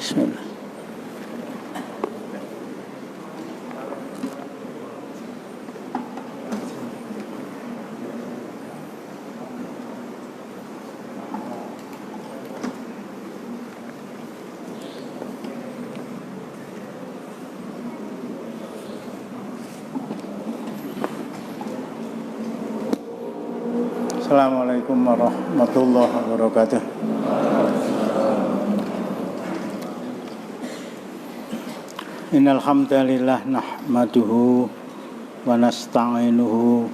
Bismillah. Assalamualaikum warahmatullahi wabarakatuh. Innal hamdalillah nahmaduhu wa nasta'inuhu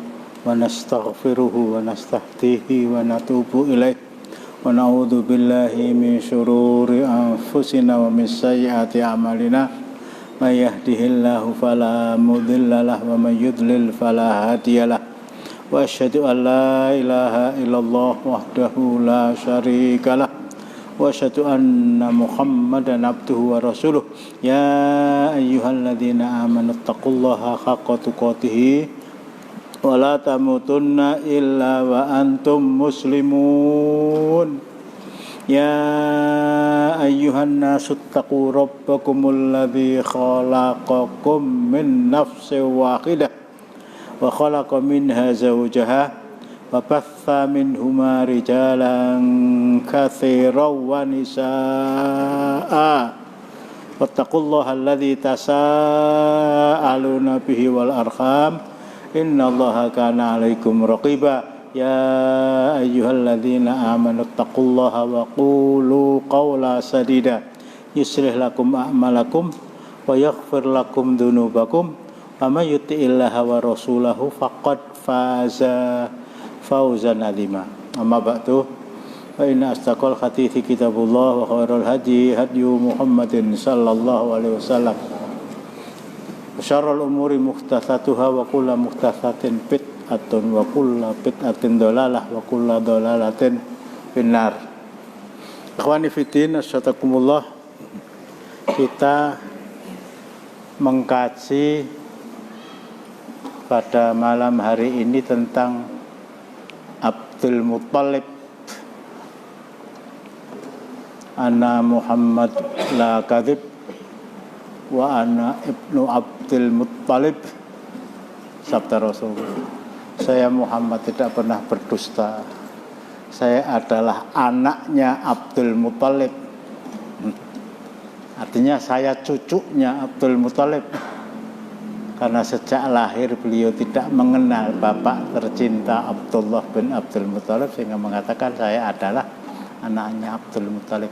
wa nastaghfiruhu wa nastahdihi wa natubu ilaih wa na'udzu billahi min syururi anfusina wa min sayyiati a'malina may yahdihillahu fala mudhillalah wa may yudlil fala hadiyalah wa asyhadu an la ilaha illallah wahdahu la syarikalah wa asyhadu anna Muhammadan abduhu wa rasuluh ya ayyuhalladzina amanu taqullaha haqqa tuqatih wa la tamutunna illa wa antum muslimun ya ayyuhan nasu taqu rabbakumul ladzi khalaqakum min nafsin wahidah wa khalaqa minha zawjaha wa batha minhuma rijalan katsiran wa nisaa wattaqullaha alladzi tasaaluna bihi wal arham innallaha kana 'alaikum raqiba ya ayyuhalladzina amanu taqullaha wa qulu qawlan sadida yuslih lakum a'malakum wa yaghfir lakum dzunubakum wa may yuti'illaha wa rasulahu faqad faza fawzan 'azima. Amma ba'du fa inna astaqal hadithi kitabullah wa khairul hadi hadyu Muhammadin sallallahu alaihi wasallam wa syarrul umuri muhdatsatuha wa kullu muhdatsatin bid'atun wa kullu bid'atin dhalalah wa kullu dhalalatin finnar. Ikhwani fiddin, asyhadakumullah, kita mengkaji pada malam hari ini tentang Abdul Muttalib. Ana Muhammad la kadhib wa ana ibnu Abdul Muttalib. Sabda Rasul, saya Muhammad tidak pernah berdusta. Saya adalah anaknya Abdul Muttalib. Artinya saya cucunya Abdul Muttalib. Karena sejak lahir beliau tidak mengenal bapak tercinta Abdullah bin Abdul Muttalib, sehingga mengatakan saya adalah anaknya Abdul Muttalib.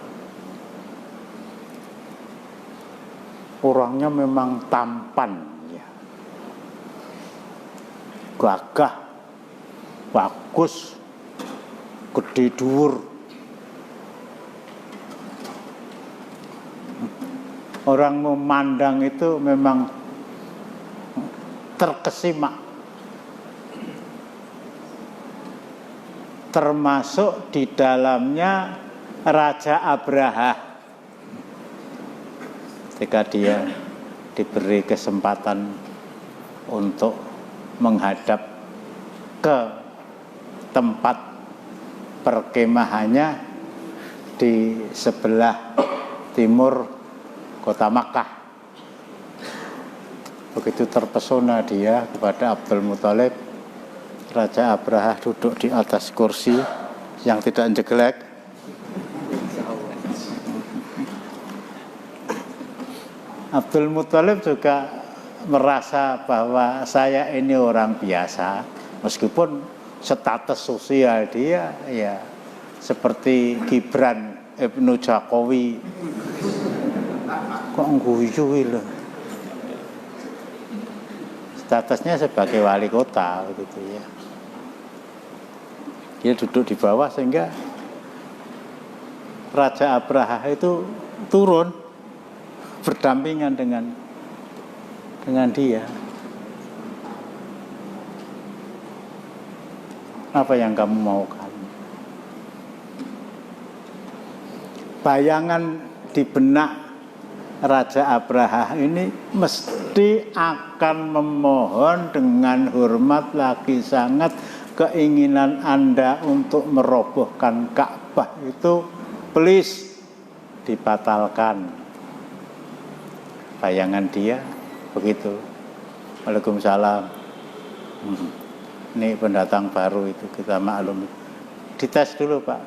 Orangnya memang tampan, ya. Gagah, bagus, gede dhuwur. Orang memandang itu memang terkesima, termasuk di dalamnya Raja Abraha. Ketika dia diberi kesempatan untuk menghadap ke tempat perkemahannya di sebelah timur kota Makkah, begitu terpesona dia kepada Abdul Muttalib. Raja Abraha duduk di atas kursi yang tidak jeglek. Abdul Muttalib juga merasa bahwa saya ini orang biasa, meskipun status sosial dia ya seperti Gibran Ibnu Jokowi. Kok guyu lho. Statusnya sebagai wali kota gitu ya. Dia duduk di bawah sehingga Raja Abraha itu turun berdampingan dengan dia. Apa yang kamu maukan? Bayangan di benak Raja Abraha ini mesti akan memohon dengan hormat lagi sangat, keinginan Anda untuk merobohkan Ka'bah itu please dibatalkan. bayangan dia begitu. Waalaikumsalam. Ini pendatang baru itu, kita maklum. Dites dulu Pak.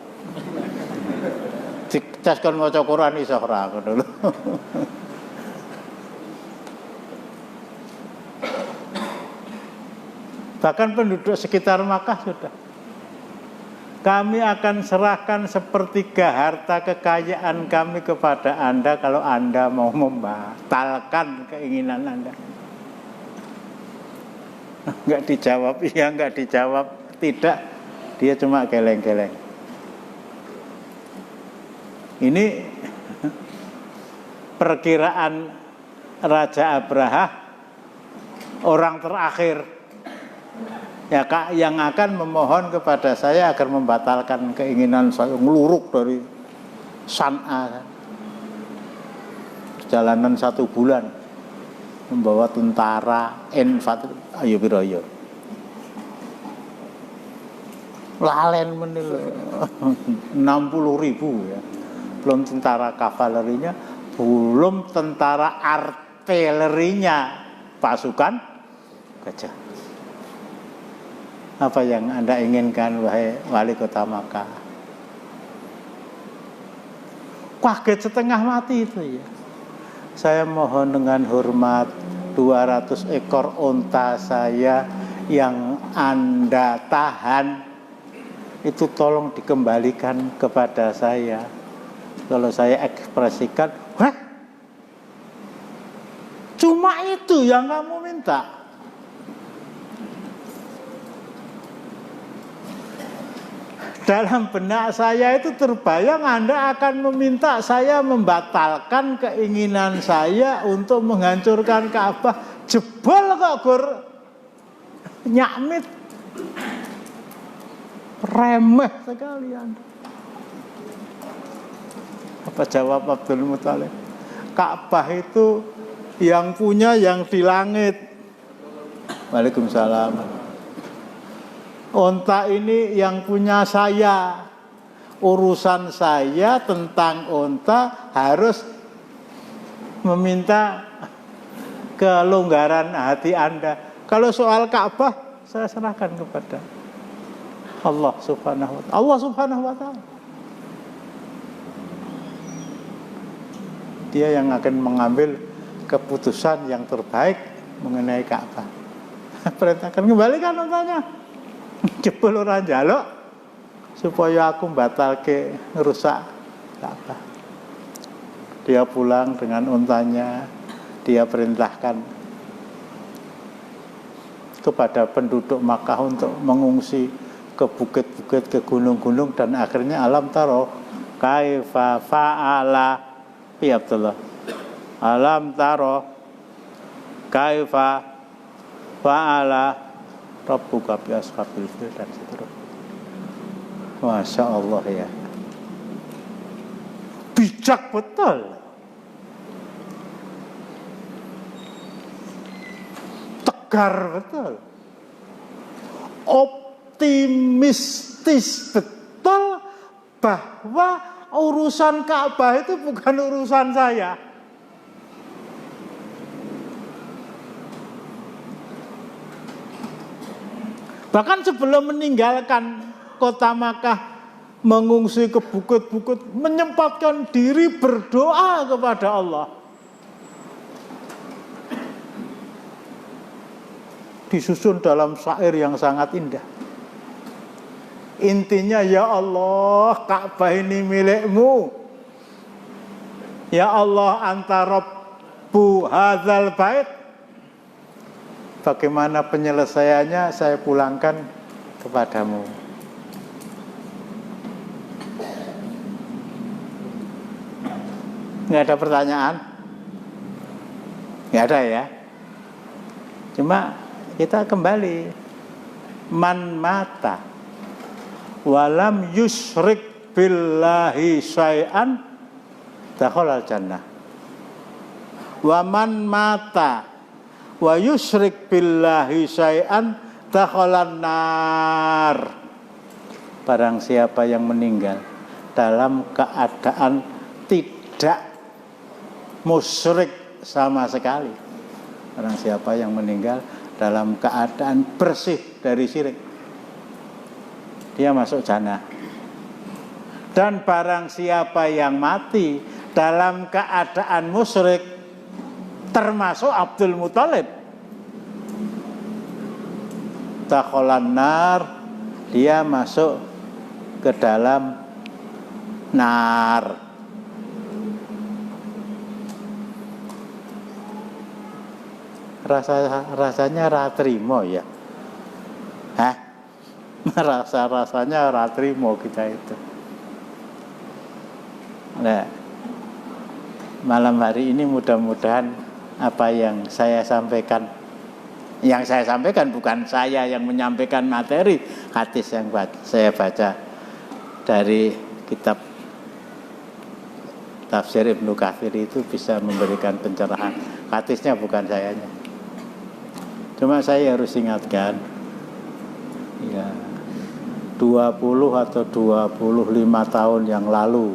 Dites kan maca Quran iso ora ngono lho. Bahkan penduduk sekitar Makkah sudah. Kami akan serahkan sepertiga harta kekayaan kami kepada Anda kalau Anda mau membatalkan keinginan Anda. Enggak dijawab, iya enggak dijawab, tidak. Dia cuma geleng-geleng. Ini perkiraan Raja Abraha, orang terakhir ya Kak, yang akan memohon kepada saya agar membatalkan keinginan saya ngeluruk dari San'a. Perjalanan 1 bulan membawa tentara Enfat ayo biroyo lalen menil 60.000 ya, belum tentara kavalerinya, belum tentara artilerinya pasukan gajah. Apa yang Anda inginkan wahai wali kota Makkah? Kaget setengah mati itu ya. Saya mohon dengan hormat 200 ekor unta saya yang Anda tahan itu tolong dikembalikan kepada saya. Kalau saya ekspresikan, wah, cuma itu yang kamu minta. Dalam benak saya itu terbayang Anda akan meminta saya membatalkan keinginan saya untuk menghancurkan Ka'bah. Jebol kok gur nyakmit. Remeh sekali Anda. Apa jawab Abdul Muthalib? Ka'bah itu yang punya yang di langit. Waalaikumsalam. Unta ini yang punya saya. Urusan saya tentang unta harus meminta kelonggaran hati Anda. Kalau soal Ka'bah saya serahkan kepada Allah Subhanahu wa ta'ala. Allah Subhanahu wa ta'ala. Dia yang akan mengambil keputusan yang terbaik mengenai Ka'bah. Perintahkan kembalikan untanya. Jebol ora njaluk supaya aku batalke ngerusak Ka'bah. Dia pulang dengan untanya, dia perintahkan kepada penduduk Makkah untuk mengungsi ke bukit-bukit, ke gunung-gunung, dan akhirnya alam taro kaifa fa'ala ya Abdullah. Alam taro kaifa fa'ala Rabbuka bi ashabil fil dan seterusnya. Masya Allah ya. Bijak betul. Tegar betul. Optimistis betul bahwa urusan Ka'bah itu bukan urusan saya. Bahkan sebelum meninggalkan kota Makkah, mengungsi ke bukit-bukit, menyempatkan diri berdoa kepada Allah. Disusun dalam syair yang sangat indah. Intinya, ya Allah, Ka'bah ini milikmu. Ya Allah, anta Rabbu hadzal bait. Bagaimana penyelesaiannya saya pulangkan kepadamu. Nggak ada pertanyaan? Nggak ada ya? Cuma kita kembali. Man mata walam yusyrik billahi syai'an dakhalal jannah. Wa man mata wa yusyrik billahi syai'an dakhalan nar. Barang siapa yang meninggal dalam keadaan tidak musyrik sama sekali. Barang siapa yang meninggal dalam keadaan bersih dari syirik, dia masuk jannah. Dan barang siapa yang mati dalam keadaan musyrik, termasuk Abdul Muthalib, dakhalan nar, dia masuk ke dalam nar. Rasanya ratrimo ya. Rasanya ratrimo kita itu. Nah, malam hari ini mudah-mudahan apa yang saya sampaikan, bukan saya yang menyampaikan materi hadis yang saya baca dari kitab Tafsir Ibnu Katsir itu bisa memberikan pencerahan. Hadisnya bukan sayanya. Cuma saya harus ingatkan, ya, 20 atau 25 tahun yang lalu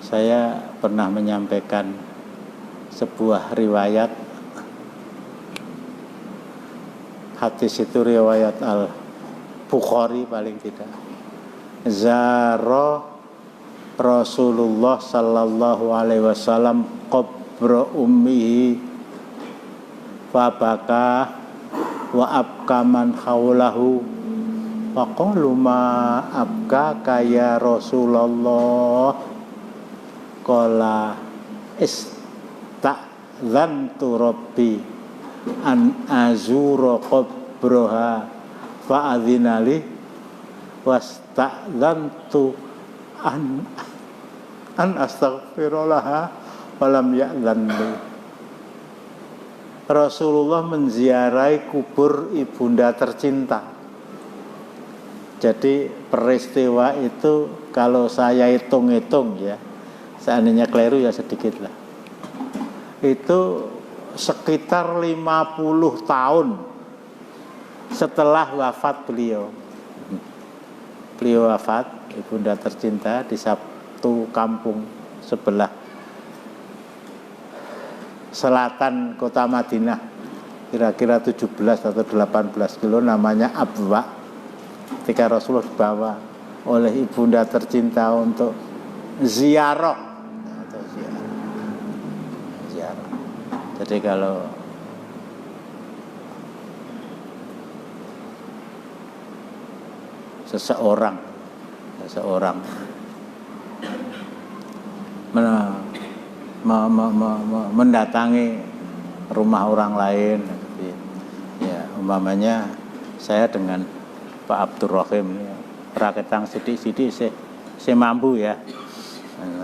saya pernah menyampaikan sebuah riwayat. Hadis itu riwayat Al-Bukhari paling tidak. Zara Rasulullah sallallahu alaihi wasallam qabra ummihi fabaka wa abka man haulahu faqalu ma abka ya Rasulullah qala ista'dzantu rabbi an azura qabraha fa'adzinali wasta'dzantu an astaghfirullah walam ya'dzanli. Rasulullah menziarahi kubur ibunda tercinta. Jadi peristiwa itu kalau saya hitung-hitung ya, seandainya keliru ya sedikit lah, itu sekitar 50 tahun setelah wafat beliau. Beliau wafat, ibunda tercinta, di satu kampung sebelah selatan kota Madinah, kira-kira 17 atau 18 kilo, namanya Abwa. Ketika Rasulullah dibawa oleh ibunda tercinta untuk ziarah. Jadi kalau seseorang mendatangi rumah orang lain, ya umpamanya saya dengan Pak Abdurrahim raketang sidik-sidik saya mampu ya,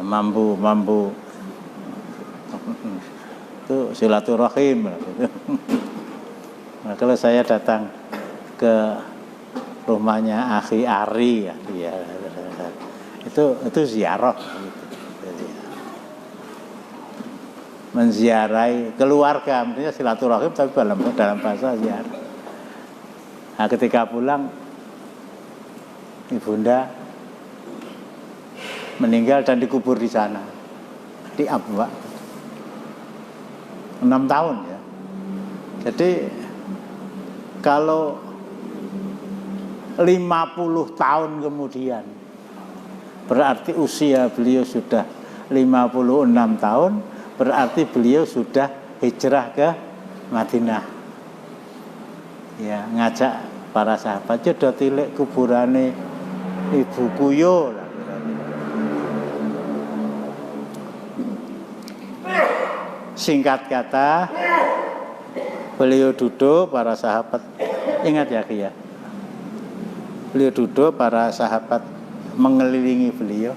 mampu itu silaturahim. Nah, kalau saya datang ke rumahnya Akhi Ari ya, itu ziarah gitu. Menziarahi keluarga, maksudnya silaturahim tapi dalam bahasa ziarah. Nah, ketika pulang ibunda meninggal dan dikubur di sana di Abwa, 6 tahun ya. Jadi kalau 50 tahun kemudian berarti usia beliau sudah 56 tahun, berarti beliau sudah hijrah ke Madinah. Ya, ngajak para sahabat jodoh tilik kuburane ibuku yo. Singkat kata, beliau duduk, para sahabat, ingat ya Ki ya, beliau duduk, para sahabat mengelilingi beliau.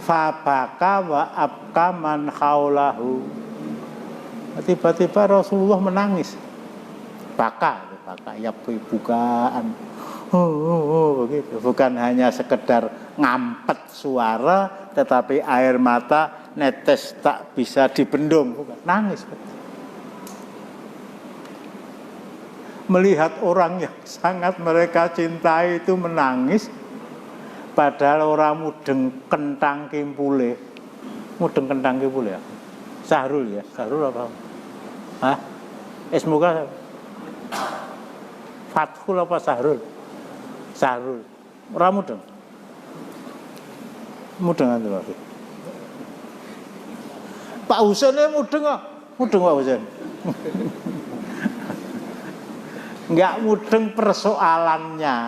Fabaka wa abka man haulahu. Tiba-tiba Rasulullah menangis. Baka ya bukaan. Begitu. Bukan hanya sekedar ngampet suara, tetapi air mata netes tak bisa dibendung, bukan. Nangis. Melihat orang yang sangat mereka cintai itu menangis, padahal orang mudeng kentang kimpule. Mudeng kentang ki pula ya. Sahrul ya, Sahrul apa? Hah? Semoga Fathul apa Sahrul? Sahrul. Ora mudeng. Mudeng anu Pak. Pak Husain mudeng kok. Mudeng Pak Husain. Enggak mudeng persoalannya.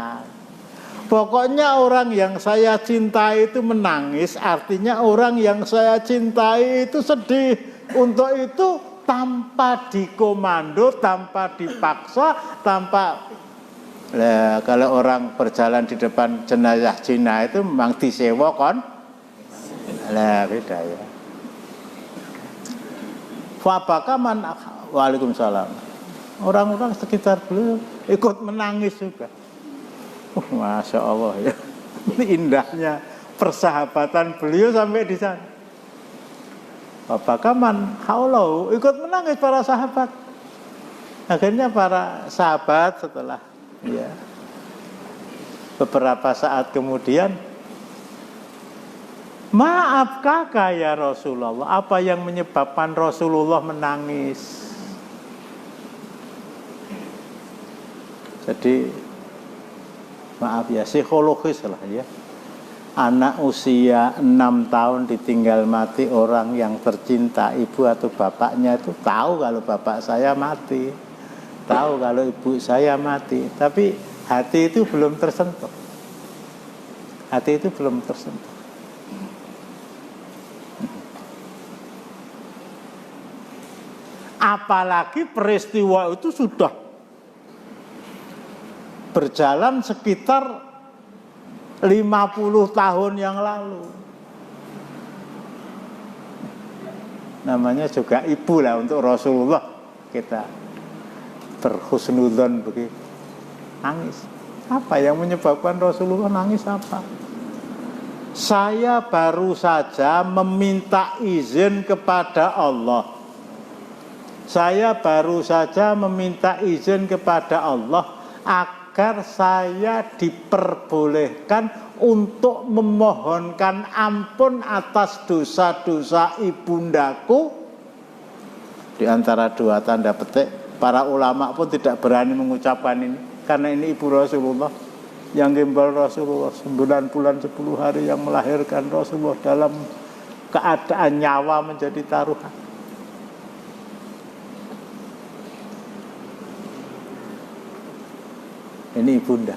Pokoknya orang yang saya cintai itu menangis, artinya orang yang saya cintai itu sedih. Untuk itu tanpa dikomando, tanpa dipaksa, tanpa kalau orang berjalan di depan jenazah Cina itu memang disewa kon. Beda ya. Fabakaman waalaikumsalam. Orang-orang sekitar beliau ikut menangis juga. Masya Allah ya. Ini indahnya persahabatan beliau sampai di sana. Bakaman haulau ikut menangis para sahabat. Akhirnya para sahabat setelah ya beberapa saat kemudian, maaf kakak ya Rasulullah, apa yang menyebabkan Rasulullah menangis? Jadi maaf ya, psikologis lah ya. Anak usia 6 tahun ditinggal mati orang yang tercinta, ibu atau bapaknya itu tahu kalau bapak saya mati, tahu kalau ibu saya mati, tapi hati itu belum tersentuh. Hati itu belum tersentuh. Apalagi peristiwa itu sudah berjalan sekitar 50 tahun yang lalu. Namanya juga ibu lah untuk Rasulullah. Kita berhusnudzon begitu. Nangis. Apa yang menyebabkan Rasulullah nangis apa? Saya baru saja meminta izin kepada Allah. Saya baru saja meminta izin kepada Allah agar saya diperbolehkan untuk memohonkan ampun atas dosa-dosa ibundaku. Di antara dua tanda petik, para ulama pun tidak berani mengucapkan ini, karena ini ibu Rasulullah yang gembal Rasulullah 9 bulan 10 hari, yang melahirkan Rasulullah dalam keadaan nyawa menjadi taruhan. Ini ibunda.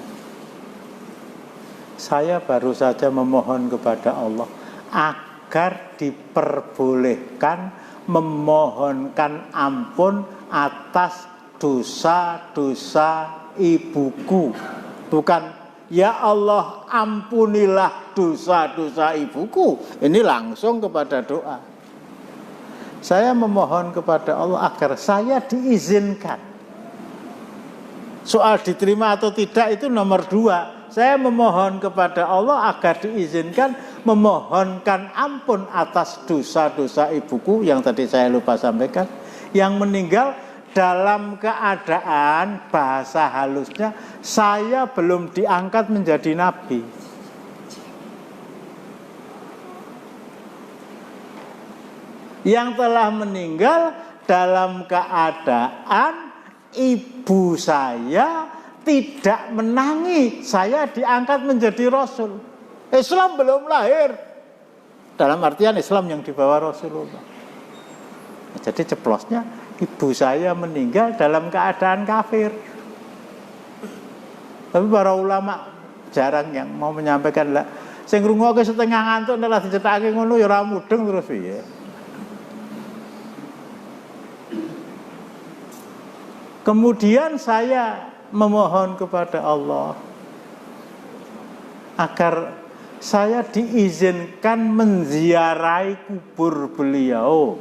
Saya baru saja memohon kepada Allah agar diperbolehkan memohonkan ampun atas dosa-dosa ibuku. Bukan ya Allah ampunilah dosa-dosa ibuku. Ini langsung kepada doa. Saya memohon kepada Allah agar saya diizinkan. Soal diterima atau tidak itu nomor 2. Saya memohon kepada Allah agar diizinkan memohonkan ampun atas dosa-dosa ibuku yang tadi saya lupa sampaikan, yang meninggal dalam keadaan, bahasa halusnya, saya belum diangkat menjadi nabi. Yang telah meninggal dalam keadaan ibu saya tidak menangi saya diangkat menjadi Rasul. Islam belum lahir. Dalam artian Islam yang dibawa Rasulullah. Jadi ceplosnya ibu saya meninggal dalam keadaan kafir. Tapi para ulama jarang yang mau menyampaikan lah. Sing ngrungokke setengah ngantuk nek dicethake ngono ya ora mudeng terus piye. Kemudian saya memohon kepada Allah agar saya diizinkan menziarahi kubur beliau.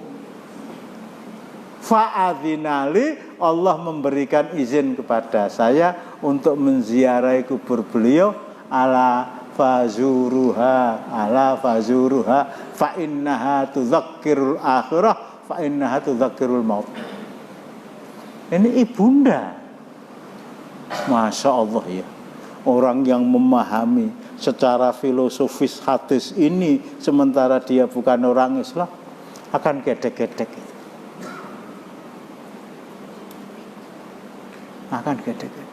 Fa'adzinali, Allah memberikan izin kepada saya untuk menziarahi kubur beliau. Ala fazuruha fa innaha tudzakkirul akhirah fa innaha tudzakkirul maut. Ini ibunda. Masya Allah ya. Orang yang memahami secara filosofis hadis ini sementara dia bukan orang Islam, akan gedek-gedek. Akan gedek-gedek.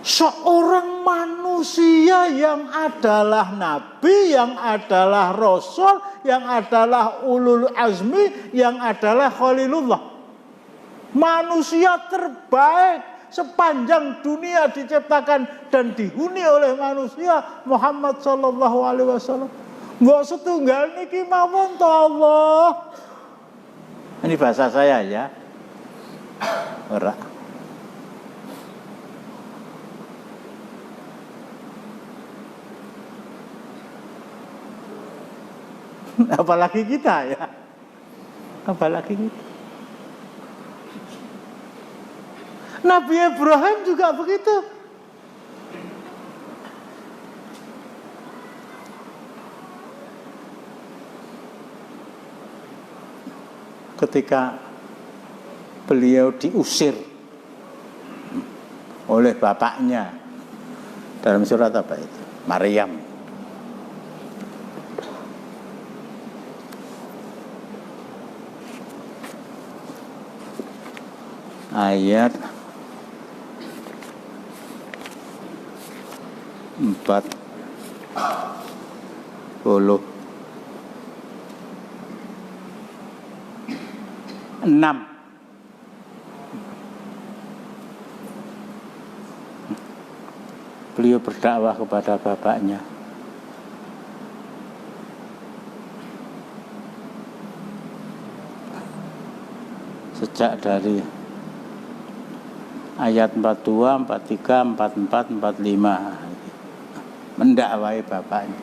Seorang manusia yang adalah nabi, yang adalah rasul, yang adalah ulul azmi, yang adalah khalilullah. Manusia terbaik sepanjang dunia diciptakan dan dihuni oleh manusia, Muhammad sallallahu alaihi wasallam. Mbok setunggal niki mawon to Allah. Ini bahasa saya ya. Ora. Apalagi kita ya. Apalagi kita. Nabi Ibrahim juga begitu. Ketika beliau diusir oleh bapaknya dalam surat apa itu? Maryam. Ayat 46. Beliau berdakwah kepada bapaknya. Sejak dari ayat 42, 43, 44, 45 mendakwai bapaknya.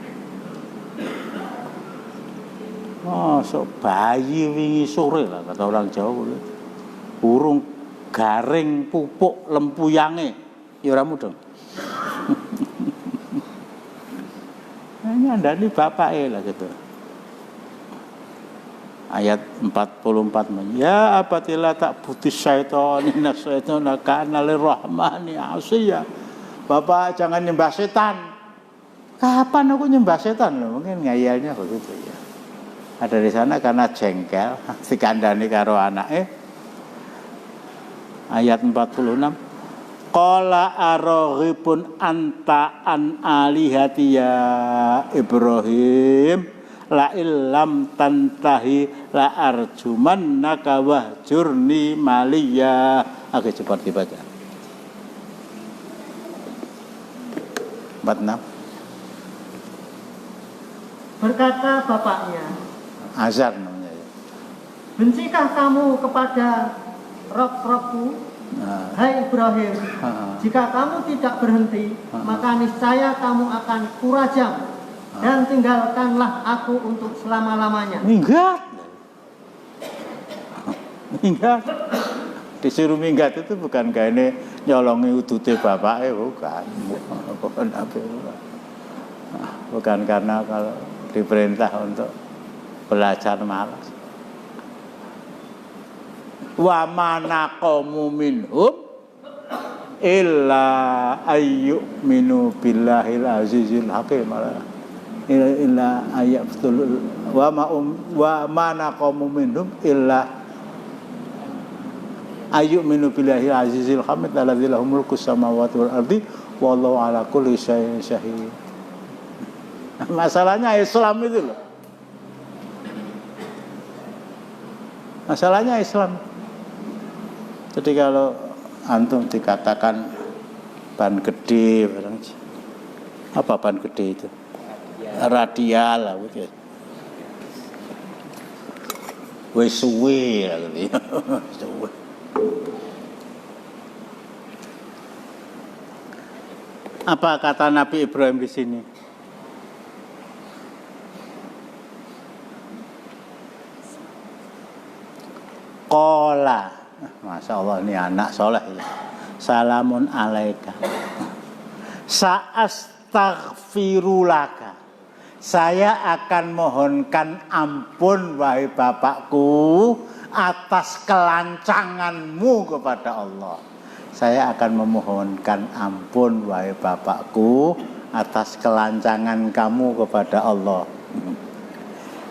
Oh, sok bayi wingi sore lah kata orang Jawa. Burung garing pupuk lempuyange. Ya ora mudeng. Hanya ndani bapake lah gitu. Ayat 44 ya abatilah tak putih syaitan inna syaitana kana lirrahmani asiya. Bapak jangan nyembah setan. Kapan aku nyembah setan loh? Mungkin ngayalnya begitu ya. Ada di sana karena jengkel dikandani karo anake. Ayat 46 qala araghibun anta an alihati ya Ibrahim la illam tantahi la arjumannaka wahjurni maliya. Agak cepat dibaca. 46. Berkata bapaknya, Azar namanya. bencikah kamu kepada Rob-Robku, hai Ibrahim? Jika kamu tidak berhenti, maka niscaya kamu akan kurajam dan tinggalkanlah aku untuk selama-lamanya. Minggat. Minggat. Disuruh minggat itu bukan kayaknya nyolongi udute bapaknya, bukan. Bukan karena kalau diperintah untuk belajar malas. Wa manaqamu minhum illa ayyuminu billahil azizil hakim. Illa ayatul wa manaqamu minhum illa ayyuminu billahil azizil hamid alladzi lahu mulku samawati wal ardi wallahu ala kulli syai'in syahid. Masalahnya Islam itu loh. Masalahnya Islam. Jadi kalau antum dikatakan ban gede, apa ban gede itu? Radial lah, gitu. Wes suwe lah gitu. Suwe. Apa kata Nabi Ibrahim di sini? Qala, Masya Allah ini anak soleh ya. Salamun alaika sa'astaghfirulaka, saya akan mohonkan ampun wahai bapakku atas kelancanganmu kepada Allah. saya akan memohonkan ampun wahai bapakku atas kelancangan kamu kepada Allah.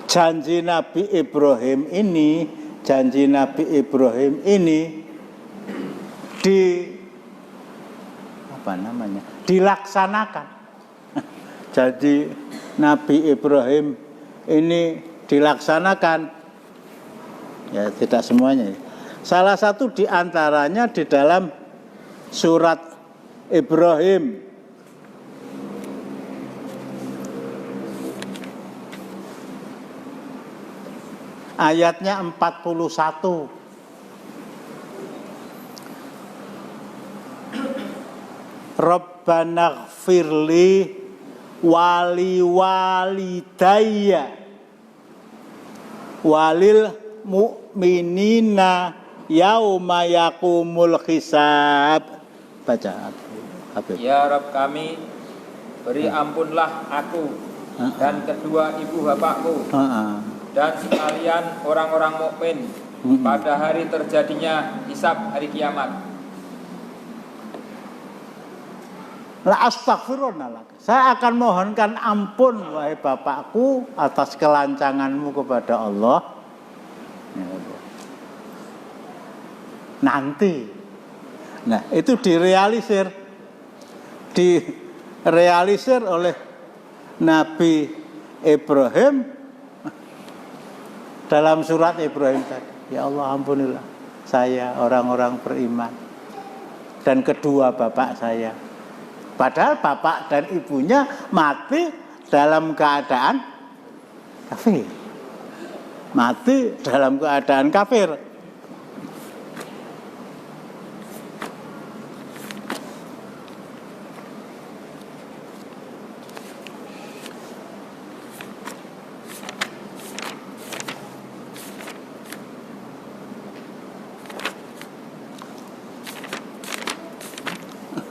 Janji Nabi Ibrahim ini dilaksanakan. Jadi Nabi Ibrahim ini dilaksanakan. Ya, tidak semuanya. Salah satu di antaranya di dalam surat Ibrahim ayatnya 41. Rabbana gfirli wali walidayya walil mu'minina yauma yaqumul hisab. Baca Habib. Ya Rabb kami, beri ampunlah aku dan kedua ibu bapakku dan sekalian orang-orang mukmin pada hari terjadinya hisab hari kiamat. La astaghfirullah. Saya akan mohonkan ampun wahai bapakku atas kelancanganmu kepada Allah. Nanti. Nah, itu direalisir oleh Nabi Ibrahim dalam surat Ibrahim tadi. Ya Allah, ampunilah saya orang-orang beriman dan kedua bapak saya. Padahal bapak dan ibunya mati dalam keadaan kafir. Mati dalam keadaan kafir.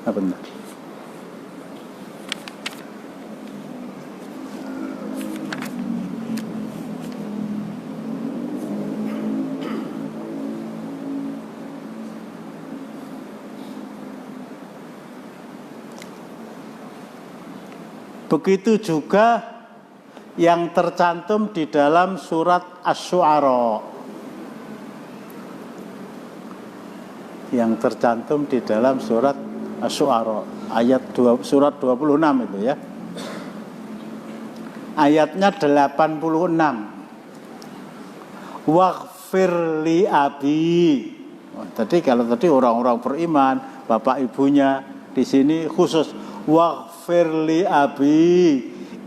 Apa benar? Begitu juga yang tercantum di dalam surat Asy-Syu'ara. Yang tercantum di dalam surat Asy-Syu'ara ayat 2, surat 26 itu ya. Ayatnya 86. Waghfir li abi. Tadi kalau tadi orang-orang beriman, bapak ibunya, di sini khusus waghfir li abi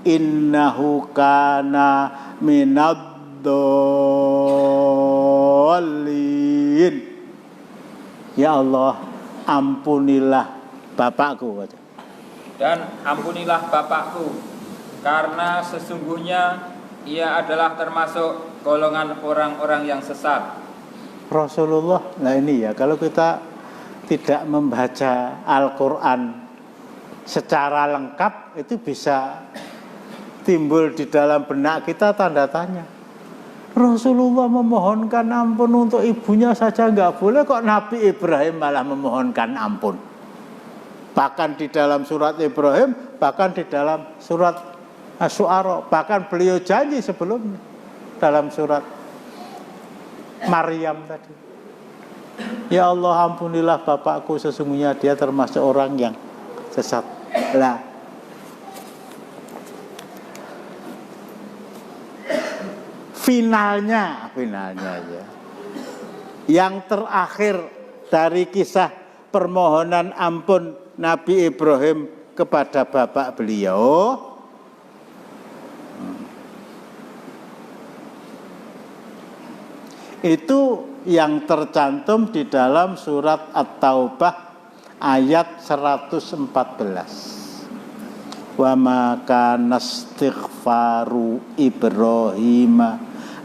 innahu kana minad-dallin. Ya Allah, ampunilah bapakku. Dan ampunilah bapakku, karena sesungguhnya ia adalah termasuk golongan orang-orang yang sesat. Rasulullah, nah ini ya, kalau kita tidak membaca Al-Quran secara lengkap, itu bisa timbul di dalam benak kita tanda tanya. Rasulullah memohonkan ampun untuk ibunya saja nggak boleh, kok Nabi Ibrahim malah memohonkan ampun. Bahkan di dalam surat Ibrahim, bahkan di dalam surat Asy-Syu'ara, bahkan beliau janji sebelumnya dalam surat Maryam tadi. Ya Allah, ampunilah bapakku, sesungguhnya dia termasuk orang yang sesat. Lah, finalnya ya. Yang terakhir dari kisah permohonan ampun Nabi Ibrahim kepada bapak beliau, itu yang tercantum di dalam surat At-Taubah ayat 114. Wa ma kana istighfaru Ibrahim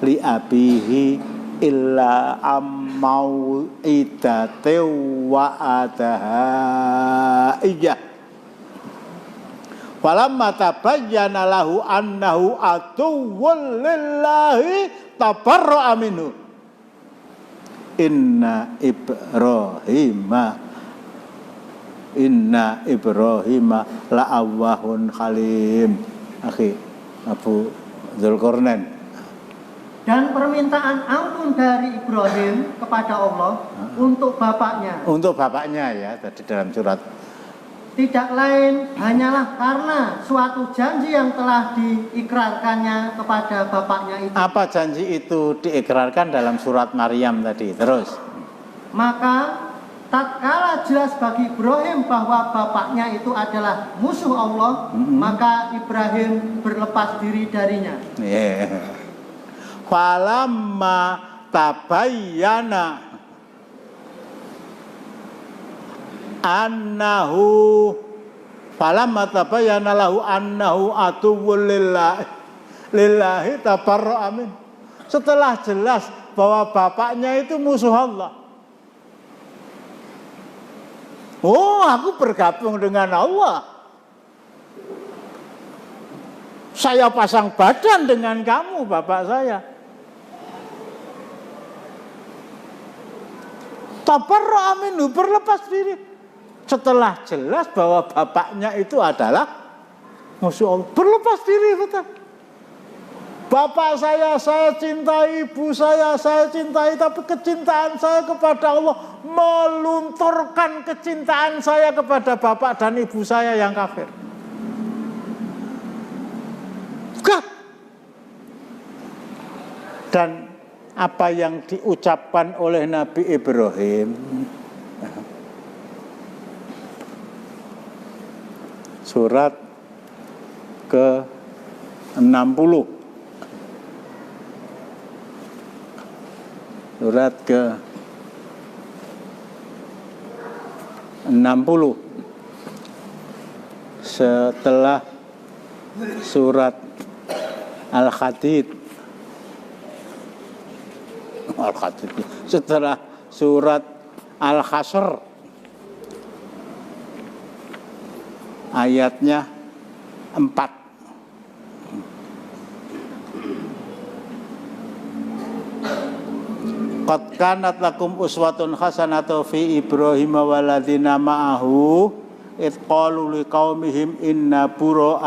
li abihi illa amau'idate wa adaha iya. Falamma tabayyana lahu annahu atuwwul lillahi tabarra'a minhu. Inna Ibrahima inna Ibrahima la'awwahun halim. Akhi Abu Dzulqarnain. Dan permintaan ampun dari Ibrahim kepada Allah untuk bapaknya. Untuk bapaknya ya, tadi dalam surat. Tidak lain hanyalah karena suatu janji yang telah diikrarkannya kepada bapaknya itu. Apa janji itu diikrarkan dalam surat Maryam tadi? Terus. Maka tatkala jelas bagi Ibrahim bahwa bapaknya itu adalah musuh Allah, maka Ibrahim berlepas diri darinya. Falamma tabayyana annahu lahu annahu atuwwul lillahi tabarra'a min. Setelah jelas bahwa bapaknya itu musuh Allah. Oh, aku bergabung dengan Allah. Saya pasang badan dengan kamu, bapak saya. Tabarra'a minhu, berlepas diri. Setelah jelas bahwa bapaknya itu adalah musuh Allah, berlepas diri betul. Bapak saya cintai, ibu saya cintai, tapi kecintaan saya kepada Allah melunturkan kecintaan saya kepada bapak dan ibu saya yang kafir. Enggak. Dan apa yang diucapkan oleh Nabi Ibrahim, surat ke-60, surat ke-60 setelah surat Al-Hadid, setelah surat Al-Hasr ayatnya 4. Qad kanat lakum uswatun hasanatun fi Ibrahim waladina ma'ahu id qalu liqaumihim inna bura'a'u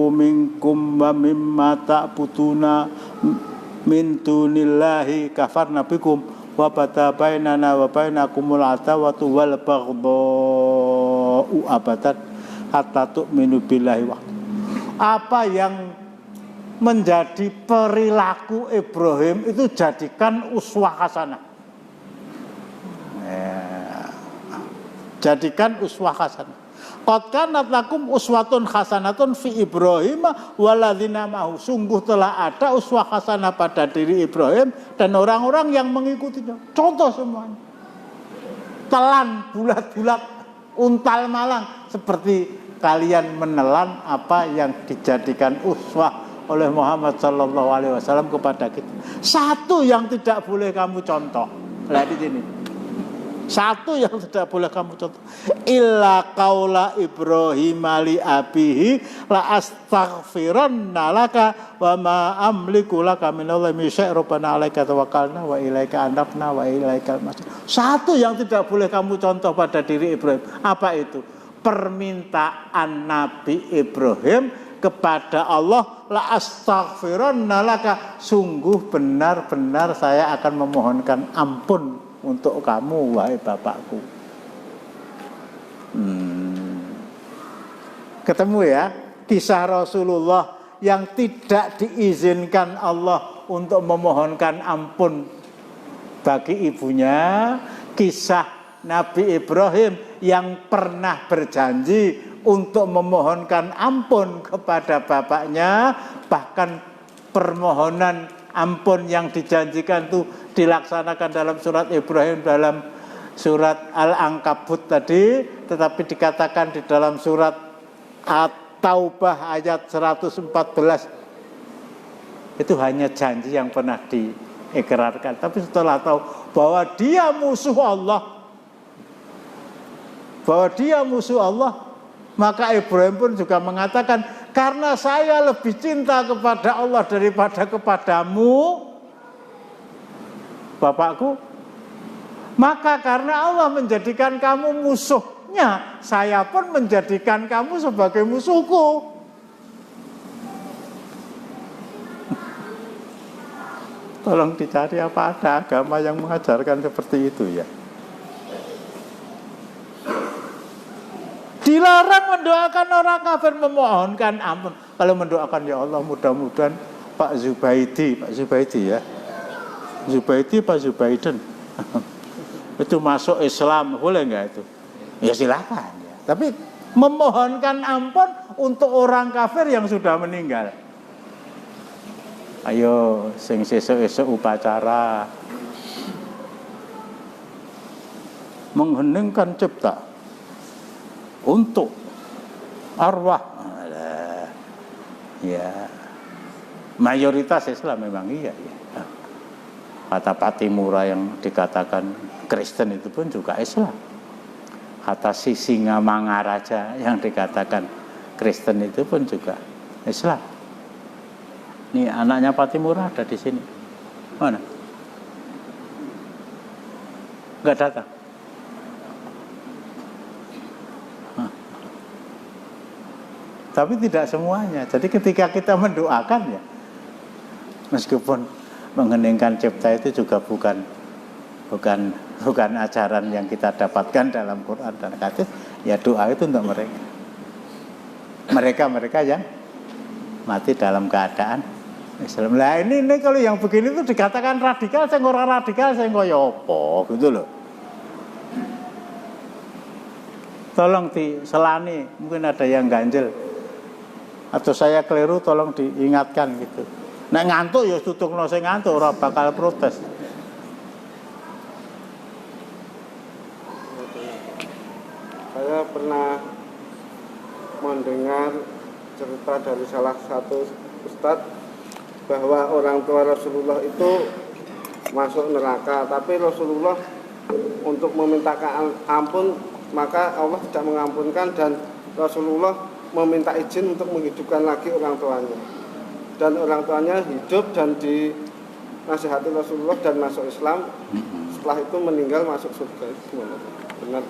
minkum wa mimma ta'buduna min dunillahi kafarna bikum wa bata bainana wa bainakumul adawatu wal baghdha'u abadan hatta tu'minu billahi wahdahu. Apa yang menjadi perilaku Ibrahim itu jadikan uswah hasanah. Jadikan uswah hasanah. Qad kanat lakum uswatun hasanatun fi Ibrahim waladzina ma'ahu. Sungguh telah ada uswah hasanah pada diri Ibrahim dan orang-orang yang mengikutinya. Contoh semuanya. Telan bulat-bulat, untal malang, seperti kalian menelan apa yang dijadikan uswah oleh Muhammad sallallahu alaihi wasallam kepada kita. Satu yang tidak boleh kamu contoh. Lihat di sini. Satu yang tidak boleh kamu contoh. Illa qaula Ibrahim li abihi la astaghfiranna laka wa ma amliku laka minallahi min syai' rabbana 'alaika tawakkalna wa ilaika anabna wa ilaikal masir. Satu yang tidak boleh kamu contoh pada diri Ibrahim. Apa itu? Permintaan Nabi Ibrahim kepada Allah, la astaghfiranna laka, sungguh benar-benar saya akan memohonkan ampun untuk kamu wahai bapakku. Ketemu ya kisah Rasulullah yang tidak diizinkan Allah untuk memohonkan ampun bagi ibunya, kisah Nabi Ibrahim yang pernah berjanji untuk memohonkan ampun kepada bapaknya, bahkan permohonan ampun yang dijanjikan itu dilaksanakan dalam surat Ibrahim, dalam surat Al-Ankabut tadi, tetapi dikatakan di dalam surat At-Taubah ayat 114 itu hanya janji yang pernah diikrarkan. Tapi setelah tahu bahwa dia musuh Allah, maka Ibrahim pun juga mengatakan, karena saya lebih cinta kepada Allah daripada kepadamu, bapakku, Maka karena Allah menjadikan kamu musuhnya, saya pun menjadikan kamu sebagai musuhku. Tolong dicari apa ada agama yang mengajarkan seperti itu ya. Dilarang mendoakan orang kafir, memohonkan ampun. Kalau mendoakan, ya Allah mudah-mudahan Pak Zubaidi ya. Zubaidi Pak Zubaiden itu masuk Islam, boleh nggak itu? Ya silakan ya. Tapi memohonkan ampun untuk orang kafir yang sudah meninggal. Ayo sing sesuk-esuk upacara mengheningkan cipta untuk arwah. Ya, mayoritas Islam memang iya ya. Kata Patimura yang dikatakan Kristen itu pun juga Islam. Kata Sisingamangaraja yang dikatakan Kristen itu pun juga Islam. Ini anaknya Patimura ada di sini. Mana? Enggak datang. Tapi tidak semuanya. Jadi ketika kita mendoakan ya, meskipun mengheningkan cipta itu juga bukan ajaran yang kita dapatkan dalam Quran dan hadis. Ya doa itu untuk mereka yang mati dalam keadaan Islam. Lah ini kalau yang begini itu dikatakan radikal, sing ora radikal sing kaya apa gitu loh. Tolong diselani, mungkin ada yang ganjel atau saya keliru, tolong diingatkan gitu. Nek ngantuk ya tutukno sing ngantuk, ora bakal protes. Saya pernah mendengar cerita dari salah satu ustadz bahwa orang tua Rasulullah itu masuk neraka, tapi Rasulullah untuk memintakan ampun maka Allah tidak mengampunkan, dan Rasulullah meminta izin untuk menghidupkan lagi orang tuanya, dan orang tuanya hidup dan dinasihati Rasulullah dan masuk Islam. Setelah itu meninggal masuk surga. Benar?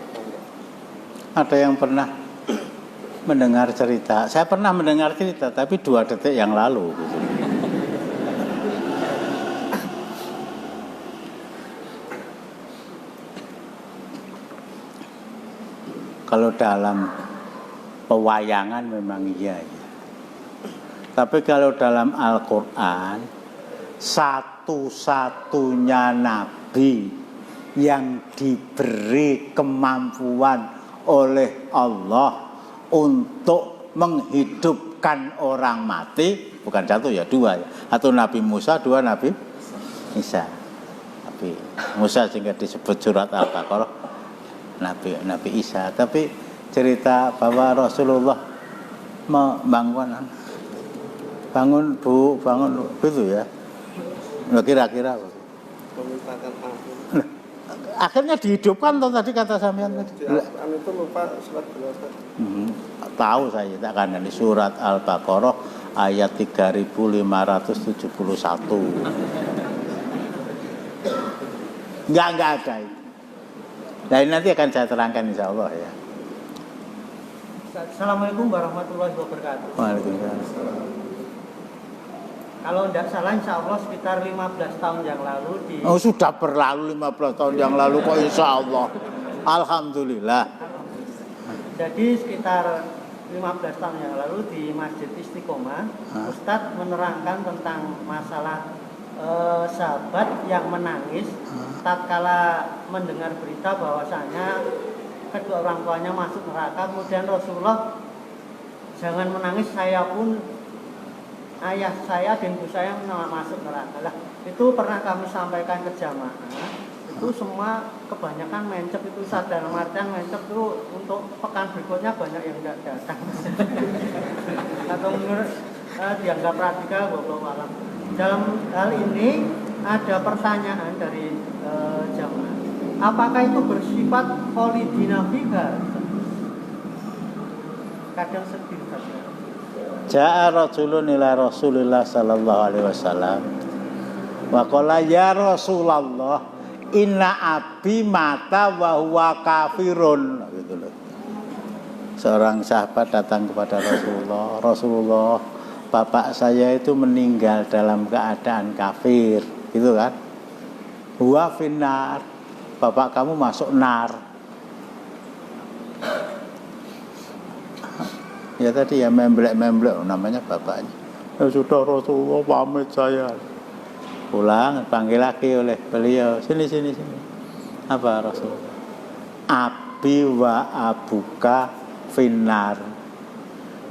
Ada yang pernah mendengar cerita? Saya pernah mendengar cerita, tapi 2 detik yang lalu gitu. Kalau dalam pewayangan memang iya ya. Tapi kalau dalam Al-Quran, satu-satunya nabi yang diberi kemampuan oleh Allah untuk menghidupkan orang mati, bukan satu ya, 2 ya. Satu Nabi Musa, 2 Nabi Isa. Nabi Musa sehingga disebut surat Al-Baqarah Nabi Isa. Tapi cerita bahwa Rasulullah bangun itu ya, kira-kira Memintakan ampun. akhirnya dihidupkan toh tadi kata sampean tadi. Itu lupa surat berapa? Tahu saya, tak kan di surat Al-Baqarah ayat 3571. Enggak ada itu. Nah ini nanti akan saya terangkan insya Allah ya. Assalamualaikum warahmatullahi wabarakatuh. Waalaikumsalam. Kalau tidak salah insya Allah sekitar 15 tahun yang lalu Oh sudah berlalu 15 tahun yang lalu kok insya Allah. Alhamdulillah. Jadi sekitar 15 tahun yang lalu di Masjid Istiqomah, Ustadz menerangkan tentang masalah sahabat yang menangis tatkala mendengar berita bahwasanya kedua orang tuanya masuk neraka. Kemudian Rasulullah, jangan menangis, saya pun, ayah saya dan ibu saya masuk neraka. Lah, itu pernah kami sampaikan ke jamaah. Itu semua kebanyakan mencep itu, sadar artian mencep itu untuk pekan berikutnya banyak yang tidak datang. Atau menurut dianggap radikal, wallahu alam. Dalam hal ini ada pertanyaan dari jamaah. Apakah itu bersifat kholidina fiha? Kadang sedih saja. Ja'a rajulun ila Rasulillah sallallahu alaihi wasallam wa qala ya Rasulullah inna abi mata wa huwa kafirun gitu loh. Seorang sahabat datang kepada Rasulullah, Rasulullah, bapak saya itu meninggal dalam keadaan kafir, gitu kan? Huwa finnar, bapak kamu masuk nar. Ya tadi ya memblek namanya bapaknya. Ya sudah Rasulullah pamit saya. Pulang panggil lagi oleh beliau. Sini. Apa Rasulullah? Abi wa abuka finnar.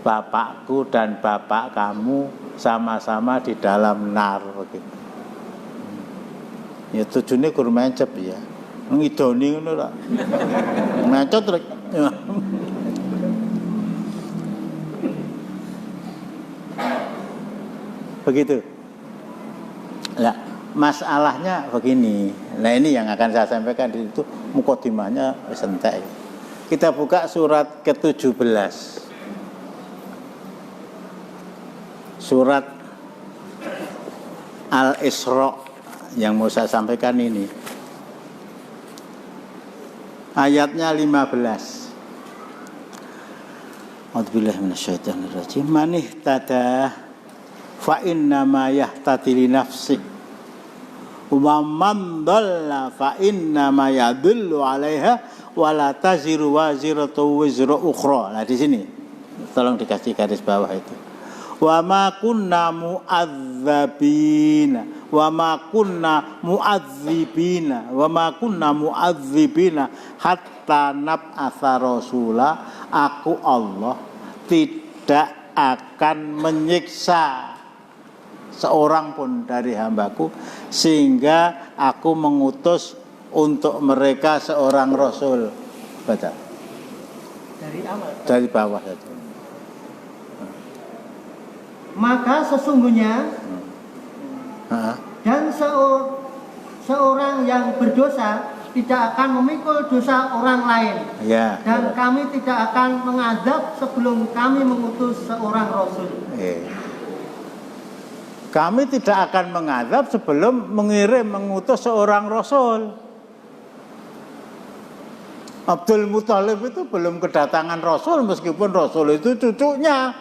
Bapakku dan bapak kamu sama-sama di dalam nar begitu. Ya tujuannya kur mencep ya. Ngidoni ngono lah. Mencet rek. Begitu. Nah, masalahnya begini. Nah, ini yang akan saya sampaikan di situ mukadimahnya entek. Kita buka surat ke-17. Surat Al-Isra yang mau saya sampaikan ini. Ayatnya 15. A'udzubillahi minasyaitonirrajim. Man ihtada fa inna ma yahtadi li nafsi wa man dhalla fa inna ma yadullu 'alaiha wa la taziru waziratu wizra ukhra. Nah di sini tolong dikasih garis bawah itu. Wa ma kunna mu'adzabina wa ma kunna mu'adzibina wa ma kunna mu'adzibina hatta nab'atsa rasula. Aku Allah tidak akan menyiksa seorang pun dari hambaku sehingga aku mengutus untuk mereka seorang rasul. Baca Dari awal. dari bawah saja. Maka sesungguhnya dan seorang yang berdosa tidak akan memikul dosa orang lain. Ya, Dan betul. kami tidak akan mengazab sebelum kami mengutus seorang rasul. Kami tidak akan mengazab sebelum mengutus seorang rasul. Abdul Muthalib itu belum kedatangan rasul meskipun rasul itu cucunya.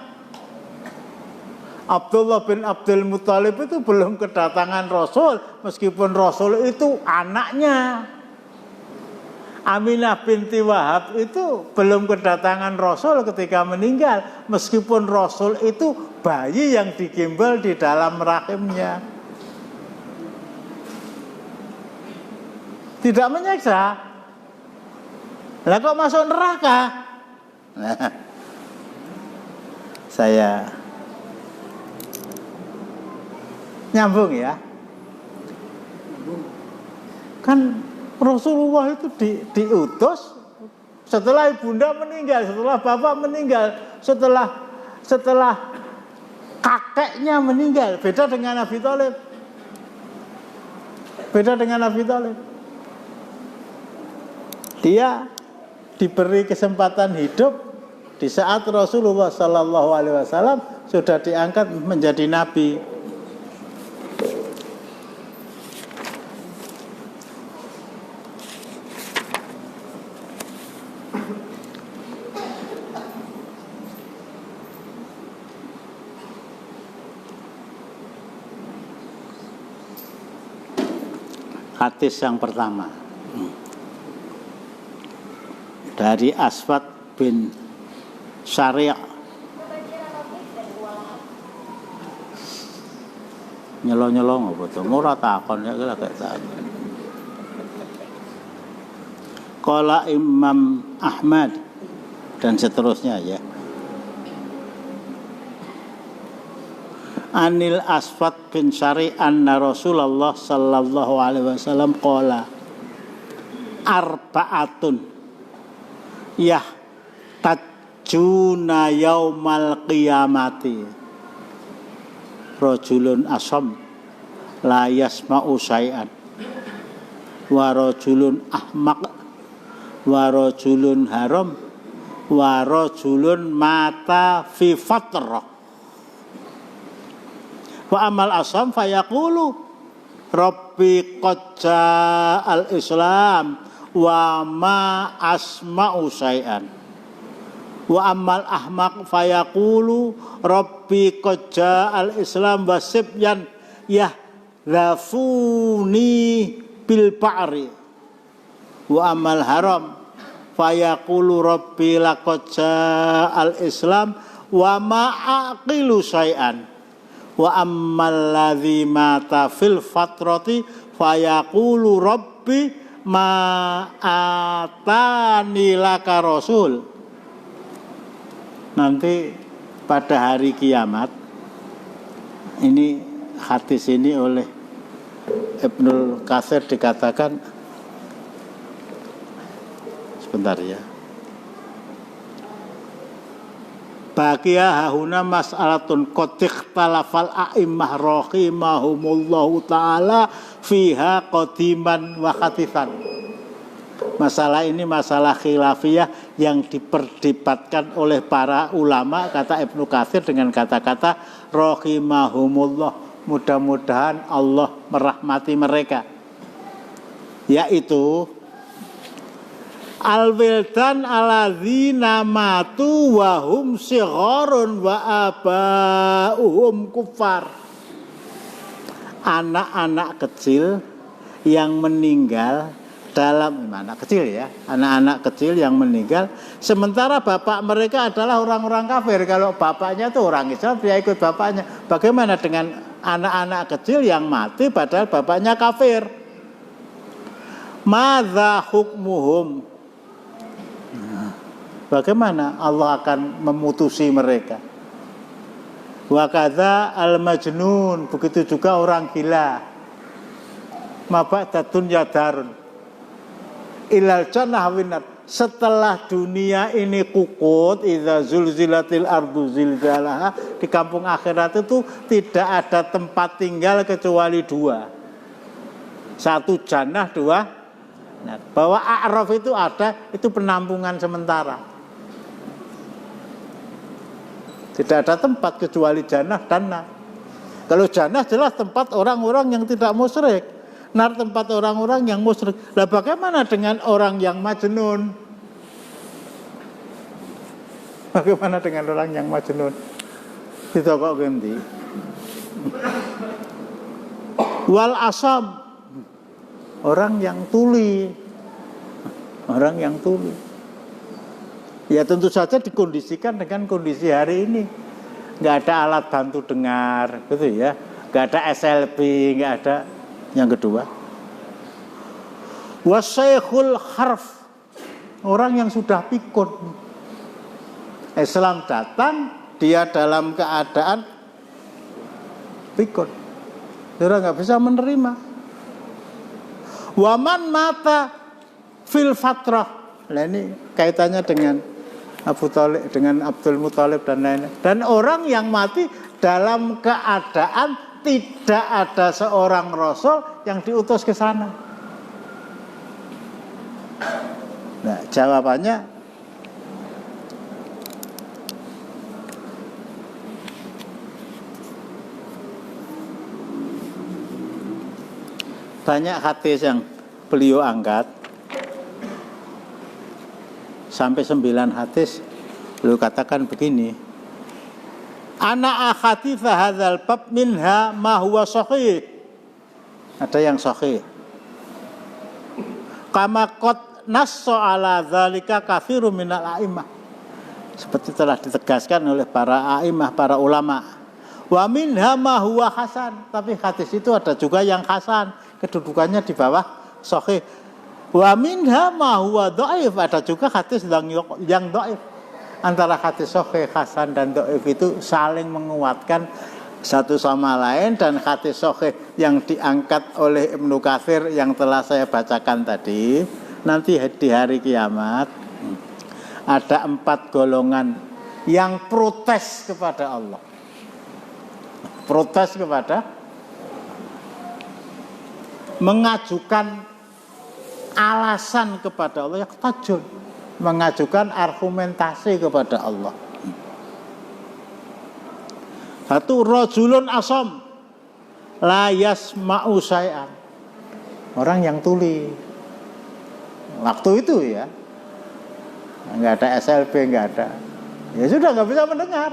Abdullah bin Abdul Muthalib itu belum kedatangan rasul meskipun rasul itu anaknya. Aminah binti Wahab itu belum kedatangan rasul ketika meninggal meskipun rasul itu bayi yang digimbal di dalam rahimnya. Tidak menyiksa. Lah kok masuk neraka? Nah, saya nyambung ya. Kan Rasulullah itu diutus setelah ibunda meninggal, setelah bapak meninggal, setelah kakeknya meninggal. Beda dengan Abi Thalib. Dia diberi kesempatan hidup di saat Rasulullah Sallallahu Alaihi Wasallam sudah diangkat menjadi nabi. Hadis yang pertama dari Aswad bin Syari' nyelong-nyelong apa to ora takon ya kayak takon. Qala Imam Ahmad dan seterusnya ya. Anil Aswad bin Syari' anna Rasulullah sallallahu alaihi wasallam qala arba'atun tajuna yaumal qiyamati rajulun asam la yasma'u syai'an wa rajulun ahmaq wa rajulun haram wa rajulun mata fi fatrah. Wa amal asam fayaqulu Rabbi qad ja'al Islam wa ma asma'u syai'an. Wa ammal ahmaq fayaqulu Rabbi qad ja'al Islam wa sibyan yahdafuni bil ba'ri. Wa ammal haram fayaqulu Rabbi laqad ja'al Islam wa ma aqilu syai'an. Wa ammal ladzi mata fil fatrati fayaqulu Rabbi ma atani laka rasul. Nanti pada hari kiamat, ini hadis ini oleh Ibnu Katsir dikatakan, sebentar ya, baqiya hahuna mas'alatun qad ikhtalafal a'immah rahimahumullahu ta'ala fiha qadiman wa khatifan. Masalah ini masalah khilafiyah yang diperdebatkan oleh para ulama, kata Ibnu Katsir dengan kata-kata rahimahumullah, mudah-mudahan Allah merahmati mereka, yaitu al-wildan alladzina matu wa hum sigharun wa aba'uhum kuffar. Anak-anak kecil yang meninggal dalam, anak kecil ya, anak-anak kecil yang meninggal sementara bapak mereka adalah orang-orang kafir. Kalau bapaknya itu orang Islam, dia ikut bapaknya. Bagaimana dengan anak-anak kecil yang mati padahal bapaknya kafir? Madza hukmuhum? Bagaimana Allah akan memutusi mereka? Wa kadza al-majnun, begitu juga orang gila. Maba'datun yadarun ilal jannah winar, setelah dunia ini kukut, idza zulzilatil ardu zilzalaha, di kampung akhirat itu tidak ada tempat tinggal kecuali dua. Satu jannah, dua. Nah, bahwa a'raf itu ada, itu penampungan sementara. Tidak ada tempat kecuali jannah dan nar. Kalau jannah jelas tempat orang-orang yang tidak musyrik. Nar tempat orang-orang yang musyrik. Lah bagaimana dengan orang yang majnun? Bagaimana dengan orang yang majnun? Kita kok ganti. Wal asam, orang yang tuli. Orang yang tuli. Ya tentu saja dikondisikan dengan kondisi hari ini. Enggak ada alat bantu dengar, gitu ya. Enggak ada SLB, enggak ada. Yang kedua, wasaikhul harf, orang yang sudah pikun. Islam datang, dia dalam keadaan pikun, dia nggak bisa menerima. Waman mata fil fatrah, nah ini kaitannya dengan Abu Thalib, dengan Abdul Muthalib dan lain-lain. Dan orang yang mati dalam keadaan tidak ada seorang rasul yang diutus ke sana. Nah, jawabannya banyak hadis yang beliau angkat. Sampai 9 hadis beliau katakan begini. Ana akhaditha hadzal bab minha ma huwa sahih. Ada yang sahih. Kama qad nassa ala dzalika katsirun minal a'immah. Seperti telah ditegaskan oleh para a'immah, para ulama. Wa minha ma huwa hasan, tapi hadis itu ada juga yang hasan, kedudukannya di bawah sahih. Wa minha ma huwa dhaif, ada juga hadis yang dhaif. Antara hadis sahih, hasan dan dhaif itu saling menguatkan satu sama lain. Dan hadis sahih yang diangkat oleh Ibnu Katsir yang telah saya bacakan tadi, nanti di hari kiamat ada 4 golongan yang protes kepada Allah. Protes kepada, mengajukan alasan kepada Allah, yang tajud, mengajukan argumentasi kepada Allah. Satu, rajulun asam, la yasma'u syai'an. Orang yang tuli. Waktu itu ya. Enggak ada SLB, enggak ada. Ya sudah enggak bisa mendengar.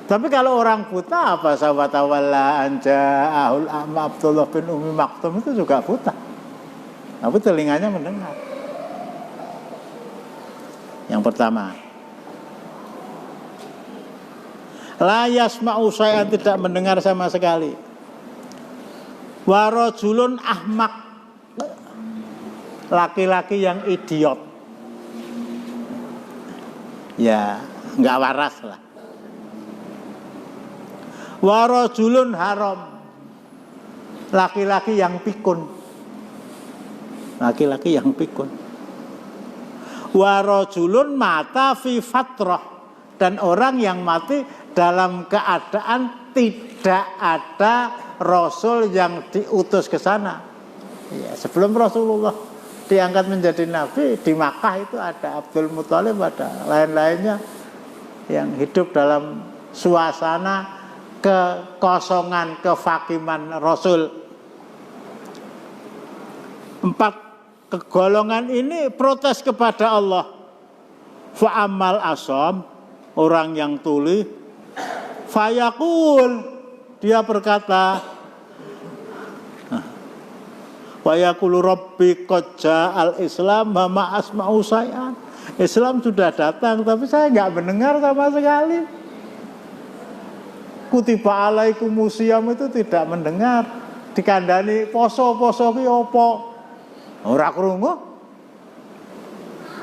Tapi kalau orang buta apa sahabat awalla anja ahul a'ma Abdullah bin Umi Maktum itu juga buta. Tapi telinganya mendengar. Yang pertama, la yasma'u syai'an, tidak mendengar sama sekali. Wa rajulun ahmak, laki-laki yang idiot. Ya, enggak waras lah. Wa rajulun haram, laki-laki yang pikun. Laki-laki yang pikun. Wa rajulun mata fi fatrah, dan orang yang mati dalam keadaan tidak ada rasul yang diutus ke sana. Ya, sebelum Rasulullah diangkat menjadi nabi, di Makkah itu ada Abdul Muthalib, ada lain-lainnya yang hidup dalam suasana kekosongan, kefakiman Rasul. 4 kegolongan ini protes kepada Allah. Fa'amal asam, orang yang tuli, fayaqul, dia berkata, fayaqulu rabbi qad ja'al islam ma asma'u syai'an. Islam sudah datang tapi saya enggak mendengar sama sekali. Kutiba alaikumusiyam itu tidak mendengar. Dikandani poso-poso ki apa? Ora krungu.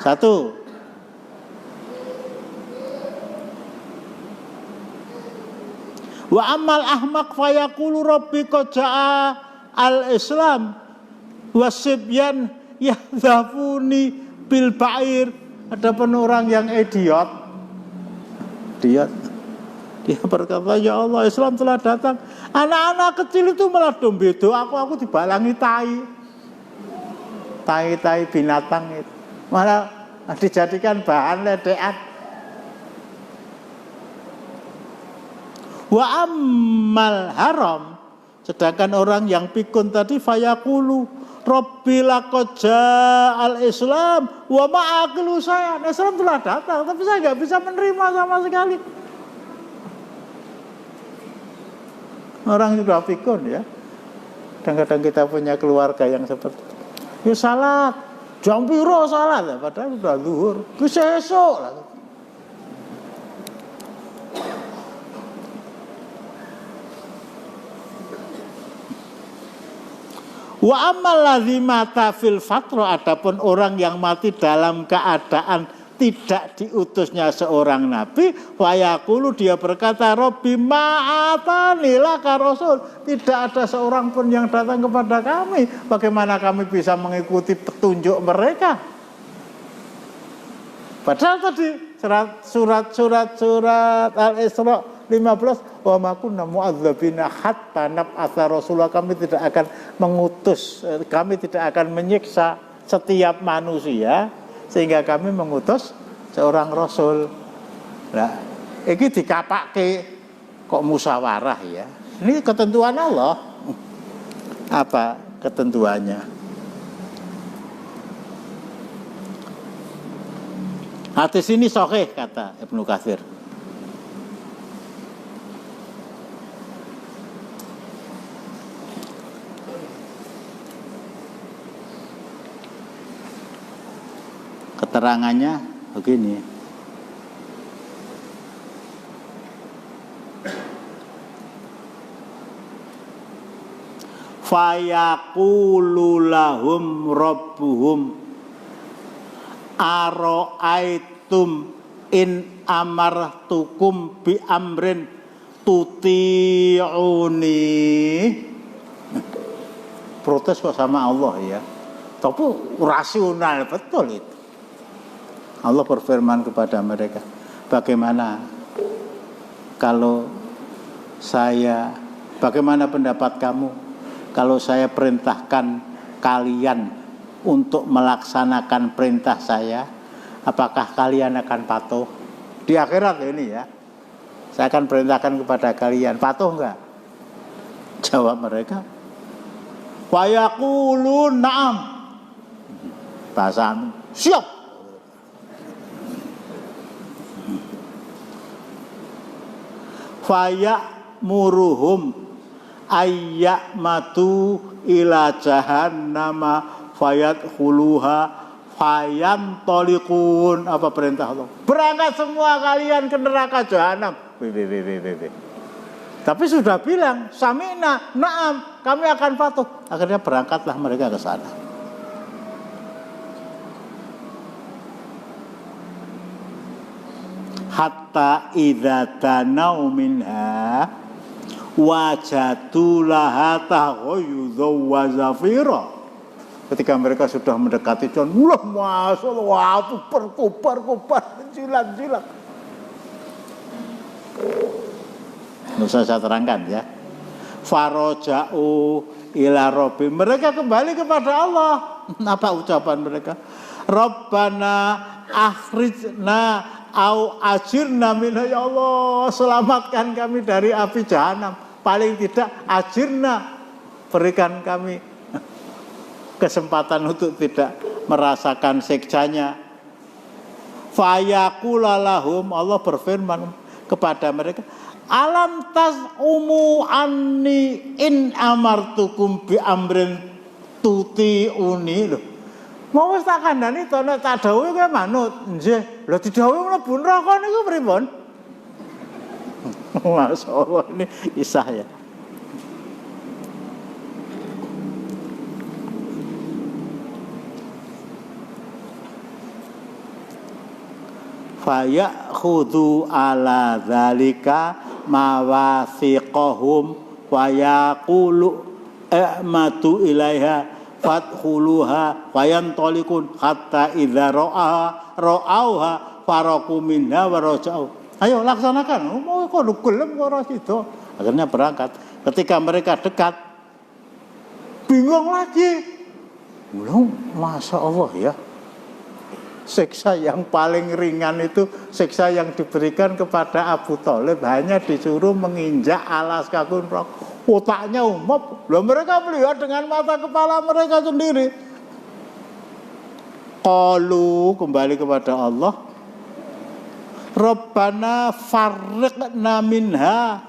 1. Wa amal ahmaq fayaqulu rabbi qad jaa al-islam wasibyan yahdafuni bil ba'ir. Ada orang yang idiot. Dia berkata, ya Allah, Islam telah datang. Anak-anak kecil itu malah dombedo aku dibalangi tai binatang itu, malah dijadikan bahan ledekan. Wa ammal haram, sedangkan orang yang pikun tadi fayaqulu rabbi laqad ja'al islam wa ma'aqilu syai'an. Islam telah datang tapi saya enggak bisa menerima sama sekali. Orang sudah pikun ya. Kadang-kadang kita punya keluarga yang seperti itu. Ya salat, jam piro salat, padahal sudah zuhur. Bisa esok lah. Wa ammal ladzi mata fil fatra, adapun orang yang mati dalam keadaan tidak diutusnya seorang nabi, fayaqulu, dia berkata, rabbi ma'atani laka rasul, tidak ada seorang pun yang datang kepada kami, bagaimana kami bisa mengikuti petunjuk mereka? Padahal tadi surat Al-Isra 15, wa ma kunna mu'adzabina hatta nab'atsa rasulah, kami tidak akan mengutus, kami tidak akan menyiksa setiap manusia sehingga kami mengutus seorang rasul. Nah, ini dikapake kok musyawarah ya. Ini ketentuan Allah. Apa ketentuannya? Hadis ini sahih kata Ibnu Katsir. Keterangannya begini. Fayaqulu lahum rabbuhum ara'aitum in amartukum bi amrin tuti'uni. Protes kok sama Allah ya. Tapi rasional betul itu. Allah berfirman kepada mereka, bagaimana kalau bagaimana pendapat kamu kalau saya perintahkan kalian untuk melaksanakan perintah saya, apakah kalian akan patuh? Di akhirat ini ya, saya akan perintahkan kepada kalian, patuh enggak? Jawab mereka, wa yaqulun na'am. Bahasa siap. Faya muruhum ayyak matu ila jahannama fayat huluha fayam tolikun. Apa perintah Allah? Berangkat semua kalian ke neraka jahanam. Tapi sudah bilang sami'na na'am, kami akan patuh. Akhirnya berangkatlah mereka ke sana. Hatta idza tanau minha wajatu laha taghayyudha wa zafira. Ketika mereka sudah mendekati John, wah masyaallah, berkobar-kobar, jilat-jilat. Bisa saya terangkan ya. Faroja'u ila rabbi. Mereka kembali kepada Allah. Apa ucapan mereka? Rabbana akhrijna au ajirna minha, ya Allah, selamatkan kami dari api jahanam. Paling tidak ajirna, berikan kami kesempatan untuk tidak merasakan siksanya. Fayaqulalahum, Allah berfirman kepada mereka, alam tas'umu anni in amartukum bi amrin tuti'uni. Loh, mau wis tak kandhani to nek tak dawuhi kowe manut. Nggih. Lha didhawuhi mlebu neraka niku pripun? Masyaallah, ini kisah ya. Fayakhudhu ala dzalika mawathiqahum wa yaqulu a'matu ilaiha fadkhuluha fayantalikun hatta idza ra'auha faraku minha wa raja'u. Ayo laksanakan. Mau kok gelem kok ora sida. Akhirnya berangkat. Ketika mereka dekat, bingung lagi. Belum, Masya Allah ya. Siksa yang paling ringan itu siksa yang diberikan kepada Abu Thalib, hanya disuruh menginjak alas kaki otaknya umap. Loh, mereka melihat dengan mata kepala mereka sendiri. Qalu, kembali kepada Allah, Rabbana farriqna minha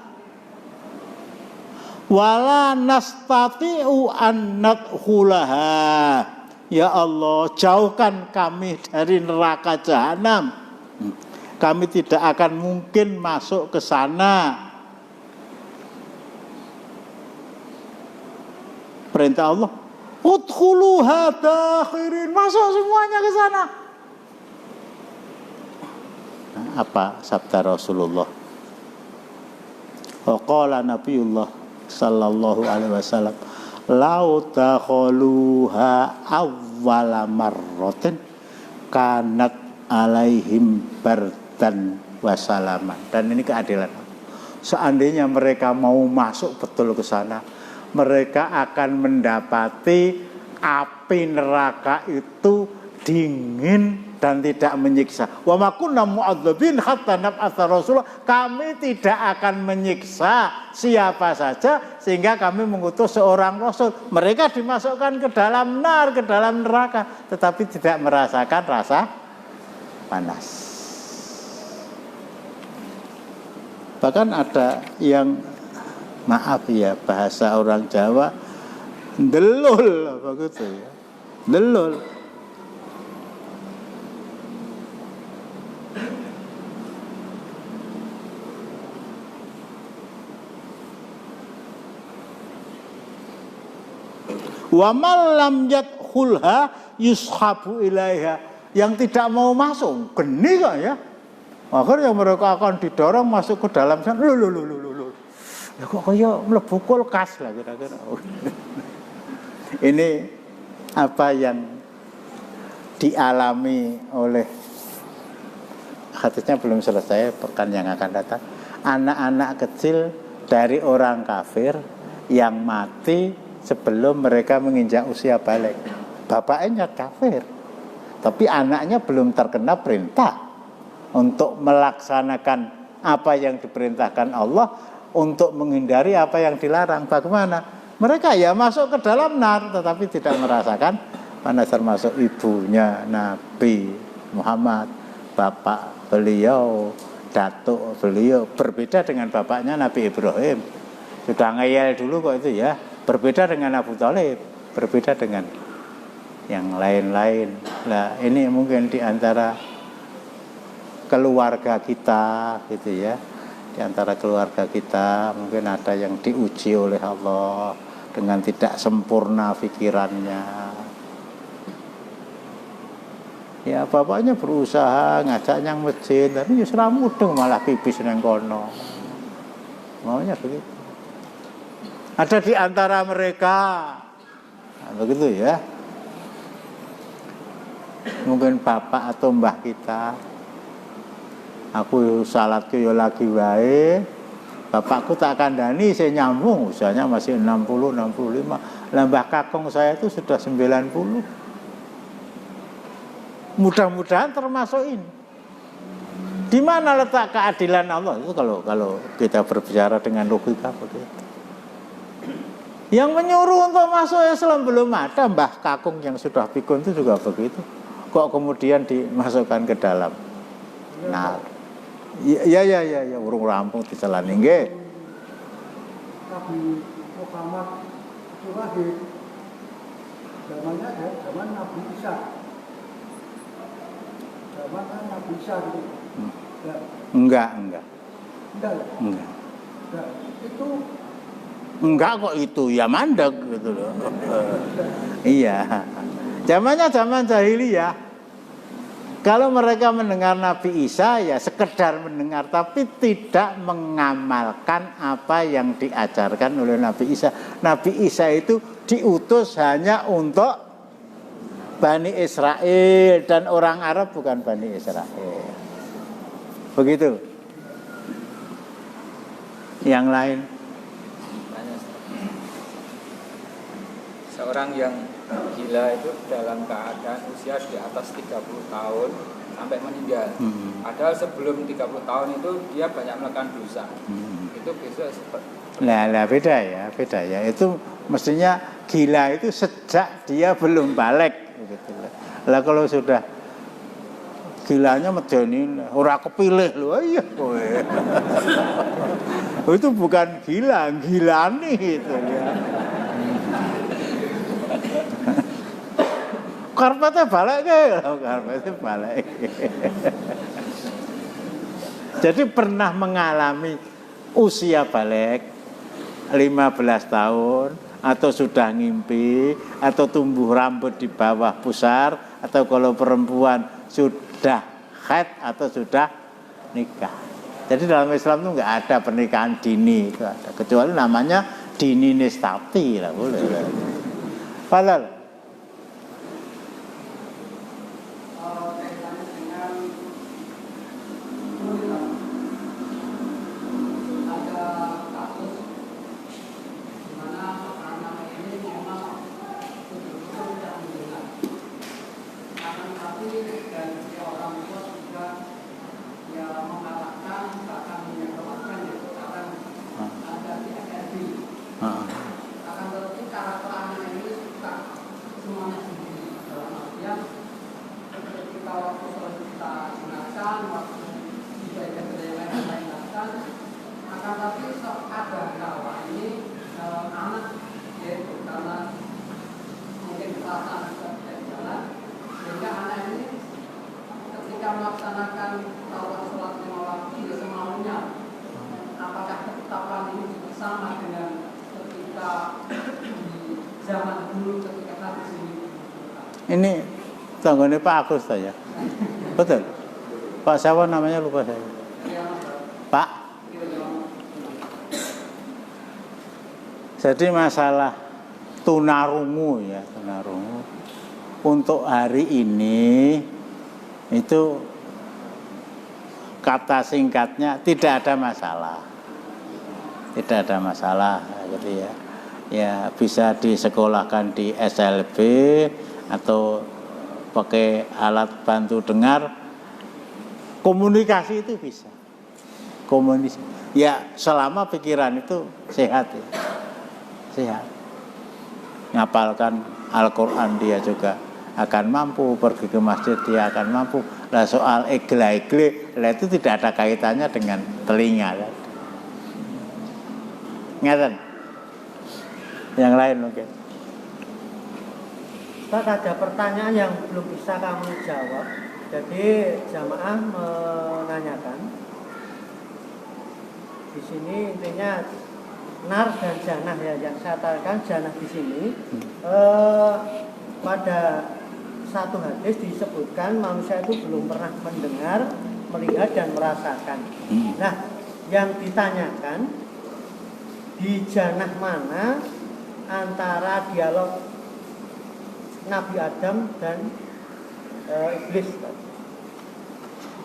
wala nastati'u an nadkhulaha. Ya Allah, jauhkan kami dari neraka jahanam. Kami tidak akan mungkin masuk ke sana. Perintah Allah, udkhuluha dakhirin, masuk semuanya ke sana. Nah, apa sabda Rasulullah? Qala Nabiullah sallallahu alaihi wasallam, lau dakhaluha awwala marratin kanat alaihim bardan wasalaman. Dan ini keadilan. Seandainya mereka mau masuk betul ke sana, mereka akan mendapati api neraka itu dingin dan tidak menyiksa. Wa ma kunna mu'adzabin hatta nab'atsa rasula. Kami tidak akan menyiksa siapa saja sehingga kami mengutus seorang rasul. Mereka dimasukkan ke dalam nar, ke dalam neraka, tetapi tidak merasakan rasa panas. Bahkan ada yang, maaf ya, bahasa orang Jawa, delul begitu ya. Delul. Wa man lam yadkhulha yushabu ilaiha. Yang tidak mau masuk geni kok ya. Akhirnya mereka akan didorong masuk ke dalam sana. Loh. Ya kok kaya mlebu kulkas lah kira-kira. Ini apa yang dialami oleh, hadisnya belum selesai, pekan yang akan datang. Anak-anak kecil dari orang kafir yang mati sebelum mereka menginjak usia balik. Bapaknya kafir, tapi anaknya belum terkena perintah untuk melaksanakan apa yang diperintahkan Allah, untuk menghindari apa yang dilarang. Bagaimana? Mereka ya masuk ke dalam nar, tetapi tidak merasakan panas, termasuk ibunya Nabi Muhammad, bapak beliau, datuk beliau, berbeda dengan bapaknya Nabi Ibrahim. Sudah ngeyel dulu kok itu ya. Berbeda dengan Abu Thalib, berbeda dengan yang lain-lain. Nah, ini mungkin di antara keluarga kita gitu ya. Di antara keluarga kita mungkin ada yang diuji oleh Allah dengan tidak sempurna pikirannya. Ya bapaknya berusaha ngajak nyang masjid, tapi justru mudeng malah pipis nang kono. Maunya begitu. Ada di antara mereka, nah, begitu ya. Mungkin bapak atau mbah kita, aku salatku yo lagi wae, bapakku tak kandani, saya nyambung, usianya masih 60, 65. Lah mbah kakung saya itu sudah 90. Mudah-mudahan termasuk ini. Di mana letak keadilan Allah itu kalau kita berbicara dengan logika begitu. Yang menyuruh untuk masuk Islam belum ada, mbah kakung yang sudah pikun itu juga begitu. Kok kemudian dimasukkan ke dalam? Nah, ya, urung rampung dicelani nggih. Nabi Muhammad itu lahir zamannya zaman Nabi Isa. Zaman Nabi Isa gitu. Enggak. Enggak. Itu enggak kok itu ya mandek gitu loh. Iya. Zamannya zaman jahiliyah. Kalau mereka mendengar Nabi Isa ya sekedar mendengar tapi tidak mengamalkan apa yang diajarkan oleh Nabi Isa. Nabi Isa itu diutus hanya untuk Bani Israel dan orang Arab bukan Bani Israel. Begitu. Yang lain. Seorang yang gila itu dalam keadaan usia di atas 30 tahun sampai meninggal. Padahal sebelum 30 tahun itu dia banyak melakukan dosa. Itu besok seperti beda ya. Itu mestinya gila itu sejak dia belum balik gitu. Lah kalau sudah gilanya medeni ora kepilih lho iya kowe. Itu bukan gilane itu ya. Karpetnya balik. Jadi pernah mengalami usia balik 15 tahun atau sudah ngimpi atau tumbuh rambut di bawah pusar atau kalau perempuan sudah haid atau sudah nikah. Jadi dalam Islam itu nggak ada pernikahan dini itu ada, kecuali namanya dini nistati lah boleh. Padahal melaksanakan sholat 5 waktu ya semaunya. Apakah ketetapan ini juga sama dengan ketika di zaman dulu ketika Nabi sini? ini tanggane Pak Agus saja. Betul. Pak siapa namanya lupa saya. Pak. Jadi masalah tunarungu ya, tunarungu untuk hari ini itu kata singkatnya tidak ada masalah. Tidak ada masalah gitu ya. Ya bisa disekolahkan di SLB atau pakai alat bantu dengar, komunikasi itu bisa. komunis. Ya selama pikiran itu sehat ya. Sehat. Ngapalkan Al-Quran dia juga akan mampu, pergi ke masjid dia akan mampu. Lah soal egle-egle, lah itu tidak ada kaitannya dengan telinga kan. Ngeten. Yang lain mungkin. Ustaz, ada pertanyaan yang belum bisa kamu jawab. Jadi jamaah menanyakan. Di sini intinya nar dan janah ya, yang saya katakan janah di sini pada satu hadis disebutkan manusia itu belum pernah mendengar, melihat dan merasakan. Nah, yang ditanyakan di janah mana antara dialog Nabi Adam dan iblis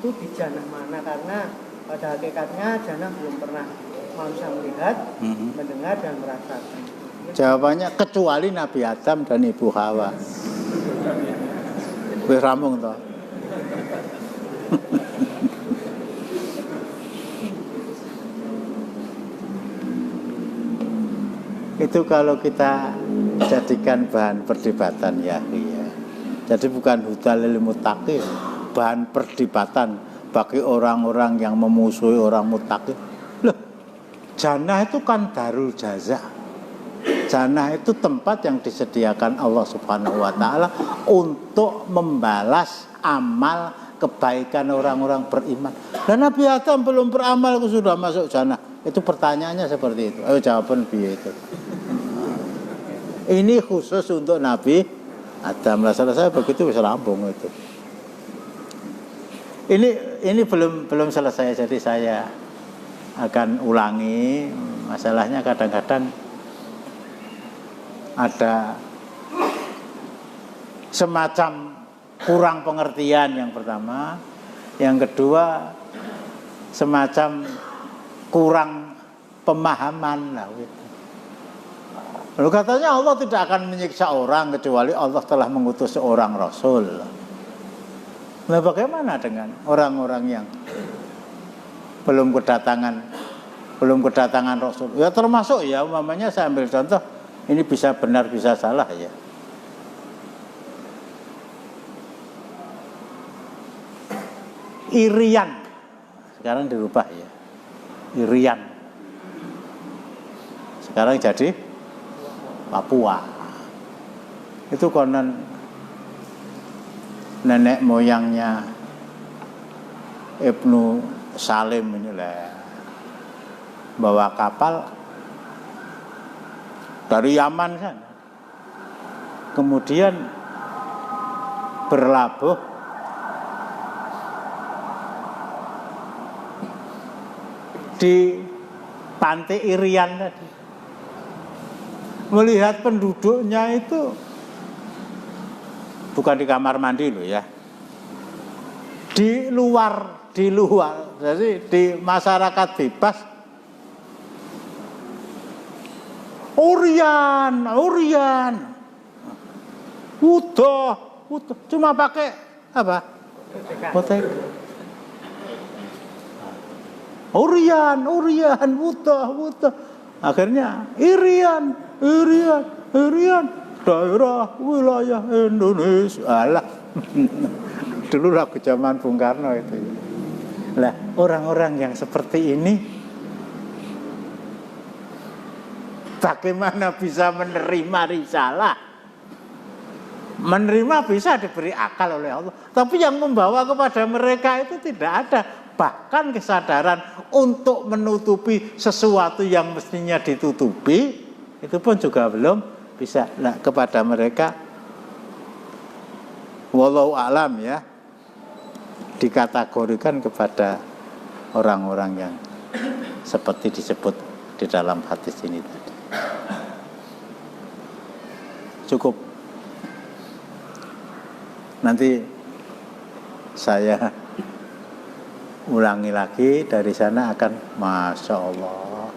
itu di janah mana, karena pada hakikatnya janah belum pernah manusia melihat, mendengar dan merasakan. Jawabannya kecuali Nabi Adam dan Ibu Hawa. Wis ramung toh. Itu kalau kita jadikan bahan perdebatan ya. Jadi bukan hudalil muttaqin, bahan perdebatan bagi orang-orang yang memusuhi orang muttaqin. Loh, jannah itu kan darul jaza. Jannah itu tempat yang disediakan Allah Subhanahu wa taala untuk membalas amal kebaikan orang-orang beriman. Dan Nabi Adam belum beramal sudah masuk jannah. Itu pertanyaannya seperti itu. Ayo jawaban piye itu. Ini khusus untuk Nabi Adam. Selesai begitu bisa rampung itu. Ini belum selesai, jadi saya akan ulangi. Masalahnya kadang-kadang ada semacam kurang pengertian yang pertama, yang kedua semacam kurang pemahaman lah gitu. Lalu katanya Allah tidak akan menyiksa orang kecuali Allah telah mengutus seorang Rasul. Nah bagaimana dengan orang-orang yang belum kedatangan Rasul? Ya termasuk ya, umpamanya saya ambil contoh, ini bisa benar bisa salah ya. Irian, sekarang dirubah ya, Irian, sekarang jadi Papua. Itu konon nenek moyangnya Ibnu Salim ini lah, bawa kapal dari Yaman kan, kemudian berlabuh di pantai Irian tadi. Melihat penduduknya itu bukan di kamar mandi loh ya, di luar, jadi di masyarakat bebas. Urian, udah, cuma pakai apa? Botek. Urian, udah. Akhirnya Irian, daerah wilayah Indonesia. Alah. Dulu lagu zaman Bung Karno itu. Lah, orang-orang yang seperti ini bagaimana bisa menerima risalah? Menerima bisa diberi akal oleh Allah, tapi yang membawa kepada mereka itu tidak ada. Bahkan kesadaran untuk menutupi sesuatu yang mestinya ditutupi itu pun juga belum bisa. Nah, kepada mereka wallahu alam ya, dikategorikan kepada orang-orang yang seperti disebut di dalam hadis ini tadi. Cukup. Nanti saya ulangi lagi dari sana akan Masya Allah,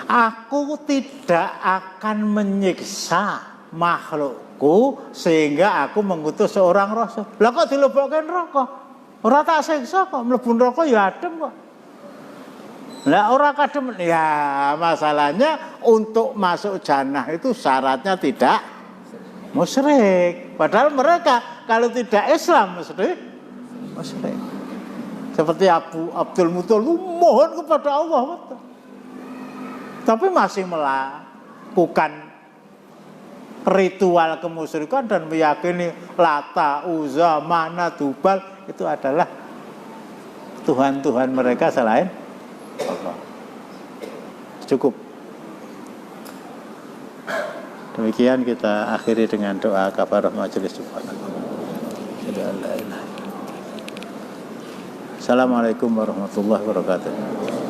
aku tidak akan menyiksa makhlukku sehingga aku mengutus seorang Rasul. Lah kok dilebokke neraka? Ora tak siksa kok, mlebu neraka ya adem kok. Lah orang kadem ya masalahnya untuk masuk jannah itu syaratnya tidak musyrik. Padahal mereka kalau tidak Islam musyrik. Seperti Abu Abdul Muthalib mohon kepada Allah, tapi masih melakukan ritual kemusyrikan dan meyakini Lata, Uzza, Manat, Hubal itu adalah Tuhan-Tuhan mereka selain Allah. Cukup. Demikian kita akhiri dengan doa kafarah majelis Jumat. Assalamualaikum warahmatullahi wabarakatuh.